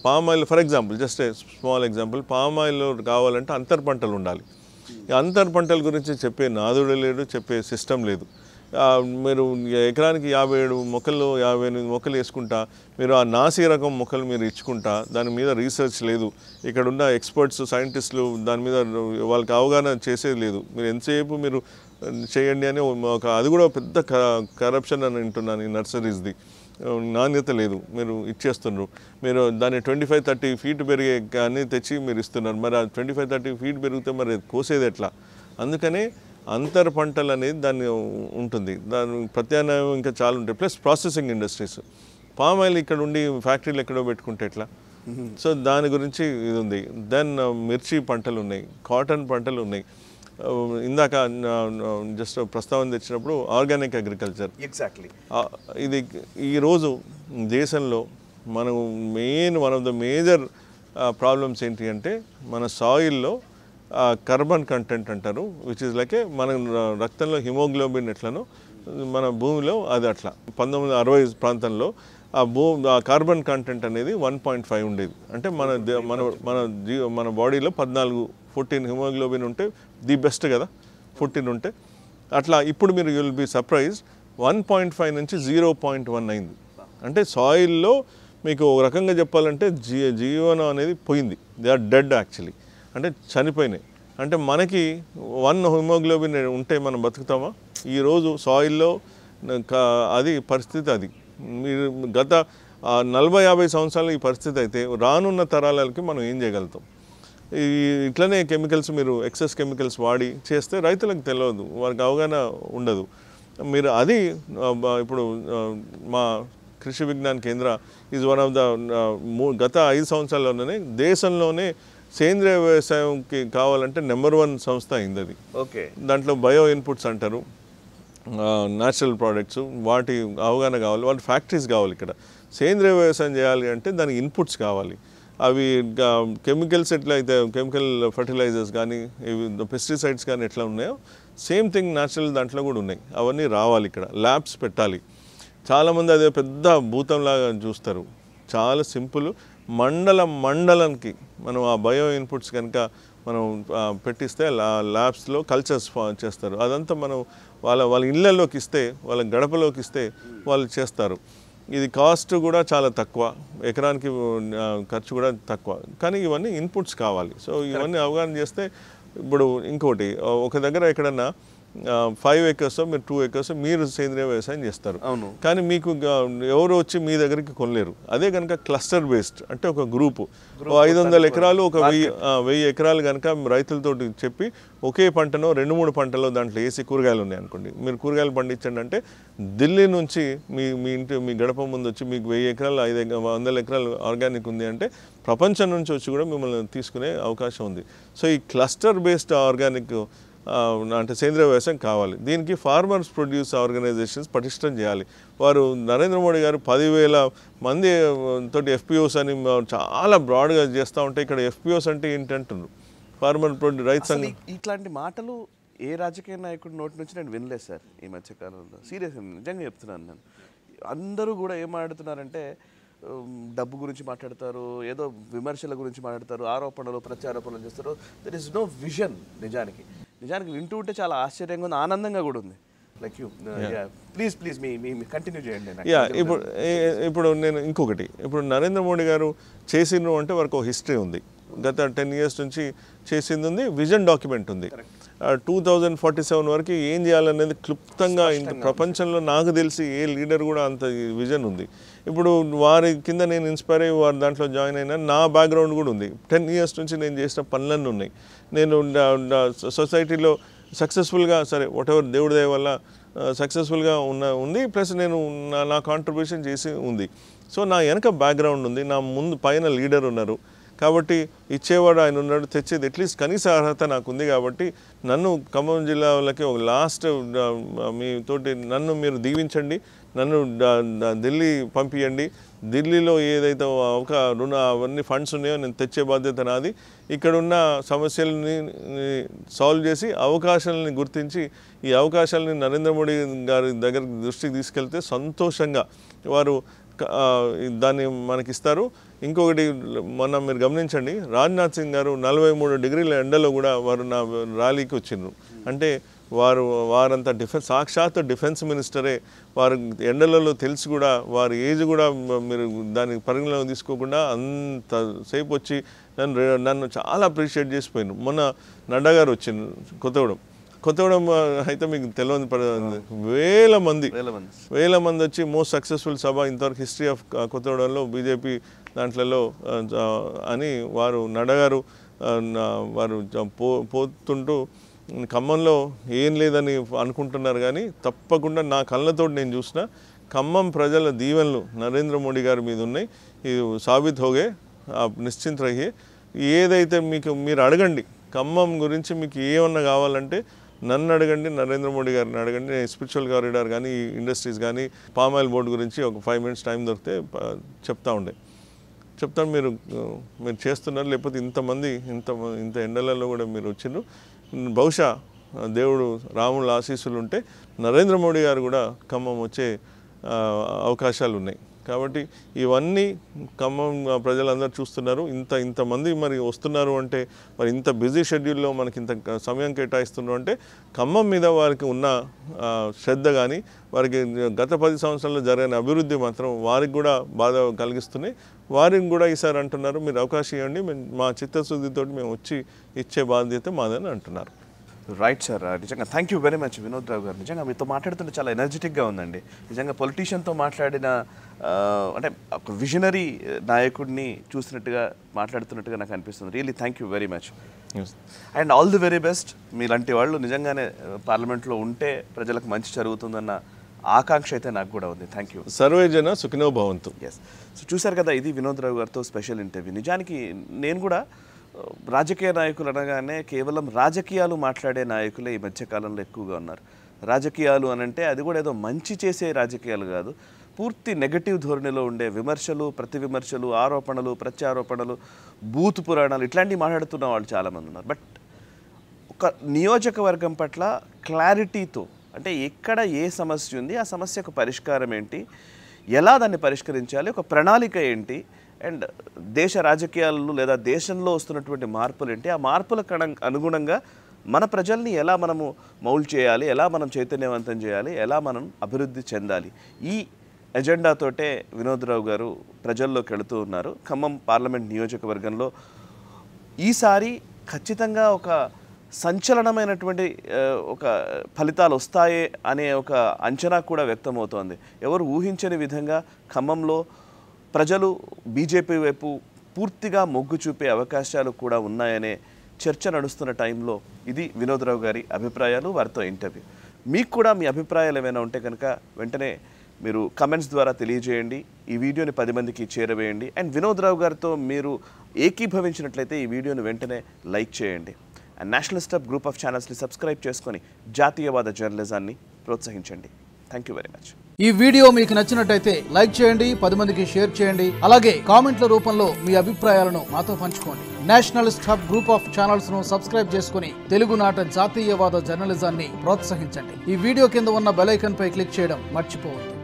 Palm oil for example, just a small example, palm ఆయిల్లో కావాలంటే అంతర్ పంటలు ఉండాలి. ఈ అంతర్ పంటల గురించి చెప్పే నాదుడు లేడు, చెప్పే సిస్టమ్ లేదు. మీరు ఎకరానికి 57 మొక్కలు 58 మొక్కలు వేసుకుంటా మీరు ఆ నాసి రకం మొక్కలు మీరు ఇచ్చుకుంటా దాని మీద రీసెర్చ్ లేదు. ఇక్కడ ఉన్న ఎక్స్పర్ట్స్ సైంటిస్టులు దాని మీద వాళ్ళకి అవగాహన చేసేది లేదు. మీరు ఎంతసేపు మీరు చేయండి అని అది కూడా పెద్ద కరప్షన్ అని వింటున్నాను. ఈ నర్సరీస్ది నాణ్యత లేదు, మీరు ఇచ్చేస్తున్నారు. మీరు దాన్ని 25-30 ఫీట్ పెరిగే కానీ తెచ్చి మీరు ఇస్తున్నారు. మరి ఆ 25-30 ఫీట్ పెరిగితే మరి కోసేది ఎట్లా? అందుకనే అంతర్ పంటలు అనేది దాన్ని ఉంటుంది. దాని ప్రత్యామ్నాయం ఇంకా చాలా ఉంటాయి. Plus processing industries. Palm oil ఇక్కడ ఉండి ఫ్యాక్టరీలు ఎక్కడో పెట్టుకుంటే ఎట్లా? సో దాని గురించి ఇది ఉంది. దెన్ మిర్చి పంటలు ఉన్నాయి, కాటన్ పంటలు ఉన్నాయి. ఇందాక జస్ట్ ప్రస్తావన తెచ్చినప్పుడు ఆర్గానిక్ అగ్రికల్చర్. ఎగ్జాక్ట్లీ. ఇది ఈరోజు దేశంలో మనం one of the major problems ఏంటి అంటే మన సాయిల్లో కార్బన్ కంటెంట్ అంటారు, విచ్ ఇస్ లైక్ మన రక్తంలో హిమోగ్లోబిన్ ఎట్లనో మన భూమిలో అది అట్లా. 1960 ప్రాంతంలో ఆ కార్బన్ కంటెంట్ అనేది 1.5 ఉండేది. అంటే మన బాడీలో 14 హిమోగ్లోబిన్ ఉంటే ది బెస్ట్ కదా, 14 ఉంటే. అట్లా ఇప్పుడు మీరు యూ విల్ బీ సర్ప్రైజ్డ్ 1.5 నుంచి 0.1 అయింది. అంటే సాయిల్లో మీకు ఒక రకంగా చెప్పాలంటే జీవనం అనేది పోయింది. దే ఆర్ డెడ్ యాక్చువల్లీ, అంటే చనిపోయినాయి. అంటే మనకి 1 హిమోగ్లోబిన్ ఉంటే మనం బతుకుతామా? ఈరోజు సాయిల్లో అది పరిస్థితి. అది మీరు గత 40-50 సంవత్సరాలు ఈ పరిస్థితి అయితే రానున్న తరాలకి మనం ఏం చేయగలుగుతాం? ఇట్లనే కెమికల్స్ మీరు ఎక్సెస్ కెమికల్స్ వాడి చేస్తే రైతులకు తెలియదు, వారికి అవగాహన ఉండదు. మీరు అది ఇప్పుడు మా కృషి విజ్ఞాన కేంద్ర ఈజ్ వన్ ఆఫ్ ద గత 5 సంవత్సరాల్లోనే దేశంలోనే సేంద్రియ వ్యవసాయంకి కావాలంటే నెంబర్ 1 సంస్థ అయింది అది. ఓకే. దాంట్లో బయో ఇన్పుట్స్ అంటారు, న్యాచురల్ ప్రోడక్ట్స్, వాటి అవగాహన కావాలి, వాటి ఫ్యాక్టరీస్ కావాలి. ఇక్కడ సేంద్రియ వ్యవసాయం చేయాలి అంటే దానికి ఇన్పుట్స్ కావాలి. అవి కెమికల్స్ ఎట్లయితే కెమికల్ ఫర్టిలైజర్స్ కానీ పెస్టిసైడ్స్ కానీ ఎట్లా ఉన్నాయో సేమ్ థింగ్ న్యాచురల్ దాంట్లో కూడా ఉన్నాయి. అవన్నీ రావాలి, ఇక్కడ ల్యాబ్స్ పెట్టాలి. చాలామంది అదే పెద్ద భూతంలాగా చూస్తారు. చాలా సింపుల్. మండలానికి మనం ఆ బయో ఇన్పుట్స్ కనుక మనం పెట్టిస్తే ల్యాబ్స్లో కల్చర్స్ చేస్తారు. అదంతా మనం వాళ్ళ ఇళ్ళల్లోకి ఇస్తే, వాళ్ళ గడపలోకి ఇస్తే వాళ్ళు చేస్తారు. ఇది కాస్ట్ కూడా చాలా తక్కువ, ఎకరానికి ఖర్చు కూడా తక్కువ, కానీ ఇవన్నీ ఇన్పుట్స్ కావాలి. సో ఇవన్నీ అవగాహన చేస్తే ఇప్పుడు ఇంకోటి ఒక దగ్గర ఎక్కడన్నా 5 acres మీరు 2 acres మీరు సేంద్రియ వ్యవసాయం చేస్తారు. అవును. కానీ మీకు ఎవరు వచ్చి మీ దగ్గరికి కొనలేరు. అదే కనుక క్లస్టర్ బేస్డ్ అంటే ఒక గ్రూపు 500 ఎకరాలు ఒక 1000 ఎకరాలు కనుక రైతులతో చెప్పి ఒకే పంటనో 2-3 పంటలో దాంట్లో వేసి కూరగాయలు ఉన్నాయి అనుకోండి, మీరు కూరగాయలు పండించండి అంటే ఢిల్లీ నుంచి మీ గడప ముందు వచ్చి మీకు 1000 ఎకరాలు 500 ఎకరాలు ఆర్గానిక్ ఉంది అంటే ప్రపంచం నుంచి వచ్చి కూడా మిమ్మల్ని తీసుకునే అవకాశం ఉంది. సో ఈ క్లస్టర్ బేస్డ్ ఆర్గానిక్ అంటే సేంద్రియ వ్యవసాయం కావాలి. దీనికి ఫార్మర్స్ ప్రొడ్యూస్ ఆర్గనైజేషన్స్ పటిష్టం చేయాలి. వారు నరేంద్ర మోడీ గారు 10,000 మంది తోటి ఎఫ్పిఓస్ అని చాలా బ్రాడ్గా చేస్తూ ఉంటే ఇక్కడ ఎఫ్పిఓస్ అంటే ఏంటంటున్నారు, ఫార్మర్ రైతు సంఘం. ఇట్లాంటి మాటలు ఏ రాజకీయ నాయకుడి నోటి నుంచి నేను వినలేదు సార్ ఈ మధ్యకాలంలో. సీరియస్గా నిజంగా చెప్తున్నాను నేను. అందరూ కూడా ఏం మాట్లాడుతున్నారంటే డబ్బు గురించి మాట్లాడతారు, ఏదో విమర్శల గురించి మాట్లాడతారు, ఆరోపణలు ప్రత్యారోపణలు చేస్తారు. There is no vision. నిజానికి వింటూ ఉంటే చాలా ఆశ్చర్యంగా ఉంది, ఆనందంగా కూడా ఉంది. లైక్ యూ ప్లీజ్ మీ కంటిన్యూ చేయండి. ఇప్పుడు నేను ఇంకొకటి, ఇప్పుడు నరేంద్ర మోడీ గారు చేసిండ్రు అంటే వారికి ఒక హిస్టరీ ఉంది. గత 10 years నుంచి చేసింది ఉంది, విజన్ డాక్యుమెంట్ ఉంది. 2047 వరకు ఏం చేయాలనేది క్లుప్తంగా ఇంత ప్రపంచంలో నాకు తెలిసి ఏ లీడర్ కూడా అంత విజన్ ఉంది. ఇప్పుడు వారి కింద నేను ఇన్స్పైర్ అయ్యి వారి దాంట్లో జాయిన్ అయినా. నా బ్యాక్గ్రౌండ్ కూడా ఉంది, 10 years నుంచి నేను చేసిన పనులన్నీ ఉన్నాయి. నేను సొసైటీలో సక్సెస్ఫుల్గా సరే వాటెవర్ దేవుడి దయ వల్ల సక్సెస్ఫుల్గా ఉంది. ప్లస్ నేను నా కాంట్రిబ్యూషన్ చేసి ఉంది. సో నా వెనక బ్యాక్గ్రౌండ్ ఉంది, నా ముందు పైన లీడర్ ఉన్నారు కాబట్టి ఇచ్చేవాడు ఆయన ఉన్నాడు, తెచ్చేది అట్లీస్ట్ కనీస అర్హత నాకు ఉంది. కాబట్టి నన్ను ఖమ్మం జిల్లా వాళ్ళకి ఒక లాస్ట్ మీతోటి నన్ను మీరు దీవించండి, నన్ను ఢిల్లీ పంపించండి. ఢిల్లీలో ఏదైతే అవన్నీ ఫండ్స్ ఉన్నాయో నేను తెచ్చే బాధ్యత నాది. ఇక్కడున్న సమస్యలని సాల్వ్ చేసి అవకాశాలని గుర్తించి ఈ అవకాశాలని నరేంద్ర మోడీ గారి దగ్గరికి దృష్టికి తీసుకెళ్తే సంతోషంగా వారు దాన్ని మనకిస్తారు. ఇంకొకటి మొన్న మీరు గమనించండి, రాజ్నాథ్ సింగ్ గారు 43 degrees ఎండలో కూడా వారు నా ర్యాలీకి వచ్చిండ్రు. అంటే వారంతా సాక్షాత్ డిఫెన్స్ మినిస్టరే వారు ఎండలలో తెలిసి కూడా వారి ఏజ్ కూడా మీరు దానికి పరిగణలోకి తీసుకోకుండా అంతసేపు వచ్చి నన్ను చాలా అప్రిషియేట్ చేసిపోయినారు. మొన్న నడ్డా గారు వచ్చిండ్రు కొత్తగూడెం అయితే మీకు తెలియని వేల మంది వచ్చి మోస్ట్ సక్సెస్ఫుల్ సభ ఇంతవరకు హిస్టరీ ఆఫ్ కొత్తగూడెంలో బీజేపీ దాంట్లలో అని వారు నడ్డా గారు వారు పోతుంటూ ఖమ్మంలో ఏం లేదని అనుకుంటున్నారు. కానీ తప్పకుండా నా కళ్ళతో నేను చూసిన ఖమ్మం ప్రజల దీవెనలు నరేంద్ర మోడీ గారి మీద ఉన్నాయి. ఇది సాబిత్ హోగే, నిశ్చింత రహియే. ఏదైతే మీరు అడగండి, ఖమ్మం గురించి మీకు ఏమన్నా కావాలంటే నన్ను అడగండి, నరేంద్ర మోడీ గారిని అడగండి. స్పిరిచువల్ కారిడార్ కానీ ఇండస్ట్రీస్ కానీ పామాయిల్ బోర్డు గురించి ఒక 5 minutes టైం దొరికితే చెప్తాను. మీరు చేస్తున్నారు, లేకపోతే ఇంత ఎండలలో కూడా మీరు వచ్చిండ్రు. బహుశా దేవుడు రాముల ఆశీస్సులు ఉంటే నరేంద్ర మోడీ గారు కూడా ఖమ్మం వచ్చే అవకాశాలు ఉన్నాయి. కాబట్టి ఇవన్నీ ఖమ్మం ప్రజలందరూ చూస్తున్నారు. ఇంతమంది మరి వస్తున్నారు అంటే, మరి ఇంత బిజీ షెడ్యూల్లో మనకి ఇంత సమయం కేటాయిస్తున్నారు అంటే ఖమ్మం మీద వారికి ఉన్న శ్రద్ధ కానీ, వారికి గత 10 సంవత్సరాల్లో జరిగిన అభివృద్ధి మాత్రం వారికి కూడా బాధ కలిగిస్తున్నాయి. వారిని కూడా ఈసారి అంటున్నారు, మీరు అవకాశం ఇవ్వండి, మా చిత్తశుద్ధితో మేము వచ్చి ఇచ్చే బాధ్యత మాదని అంటున్నారు. రైట్ సార్, నిజంగా thank you very much Vinod Rao గారు. నిజంగా మీతో మాట్లాడుతుంటే చాలా ఎనర్జెటిక్గా ఉందండి. నిజంగా పొలిటీషియన్తో మాట్లాడిన అంటే ఒక విజనరీ నాయకుడిని చూసినట్టుగా మాట్లాడుతున్నట్టుగా నాకు అనిపిస్తుంది. Really thank you very much and all the very best. మీలాంటి వాళ్ళు నిజంగానే పార్లమెంట్లో ఉంటే ప్రజలకు మంచి జరుగుతుందన్న ఆకాంక్ష అయితే నాకు కూడా ఉంది. Thank you. సర్వే జన సుఖినో భవంతు. ఎస్, సో చూశారు కదా, ఇది వినోద్ రావు గారితో స్పెషల్ ఇంటర్వ్యూ. నిజానికి నేను కూడా రాజకీయ నాయకులు అనగానే కేవలం రాజకీయాలు మాట్లాడే నాయకులే ఈ మధ్యకాలంలో ఎక్కువగా ఉన్నారు. రాజకీయాలు అనంటే అది కూడా ఏదో మంచి చేసే రాజకీయాలు కాదు, పూర్తి నెగటివ్ ధోరణిలో ఉండే విమర్శలు, ప్రతి విమర్శలు, ఆరోపణలు, ప్రత్యారోపణలు, బూతు పురాణాలు ఇట్లాంటివి మాట్లాడుతున్న వాళ్ళు చాలామంది ఉన్నారు. బట్ ఒక నియోజకవర్గం పట్ల క్లారిటీతో, అంటే ఎక్కడ ఏ సమస్య ఉంది, ఆ సమస్యకు పరిష్కారం ఏంటి, ఎలా దాన్ని పరిష్కరించాలి, ఒక ప్రణాళిక ఏంటి, అండ్ దేశ రాజకీయాలు లేదా దేశంలో వస్తున్నటువంటి మార్పులు ఏంటి, ఆ మార్పులకు అనుగుణంగా మన ప్రజల్ని ఎలా మనము మౌల్డ్ చేయాలి, ఎలా మనం చైతన్యవంతం చేయాలి, ఎలా మనం అభివృద్ధి చెందాలి, ఈ ఎజెండాతోటే వినోద్ రావు గారు ప్రజల్లోకి వెళుతూ ఉన్నారు. ఖమ్మం పార్లమెంట్ నియోజకవర్గంలో ఈసారి ఖచ్చితంగా ఒక సంచలనమైనటువంటి ఒక ఫలితాలు వస్తాయి అనే ఒక అంచనా కూడా వ్యక్తమవుతోంది. ఎవరు ఊహించని విధంగా ఖమ్మంలో ప్రజలు బీజేపీ వైపు పూర్తిగా మొగ్గు చూపే అవకాశాలు కూడా ఉన్నాయనే చర్చ నడుస్తున్న టైంలో ఇది వినోద్ రావు గారి అభిప్రాయాలు, వారితో ఇంటర్వ్యూ. మీకు కూడా మీ అభిప్రాయాలు ఏమైనా ఉంటే కనుక వెంటనే మీరు కమెంట్స్ ద్వారా తెలియజేయండి. ఈ వీడియోని 10 మందికి చేరవేయండి. అండ్ వినోద్ రావు గారితో మీరు ఏకీభవించినట్లయితే ఈ వీడియోని వెంటనే లైక్ చేయండి. And nationalist hub group of ఛానల్స్ని సబ్స్క్రైబ్ చేసుకొని జాతీయవాద జర్నలిజాన్ని ప్రోత్సహించండి. Thank you very much. ఈ వీడియో మీకు నచ్చినట్టయితే లైక్ చేయండి, 10 మందికి షేర్ చేయండి. అలాగే కామెంట్ల రూపంలో మీ అభిప్రాయాలను మాతో పంచుకోండి. Nationalist hub group of channels ను సబ్స్క్రైబ్ చేసుకుని తెలుగునాట జాతీయవాద జర్నలిజాన్ని ప్రోత్సహించండి. ఈ వీడియో కింద ఉన్న బెల్ ఐకాన్ పై క్లిక్ చేయడం మర్చిపోవద్దు.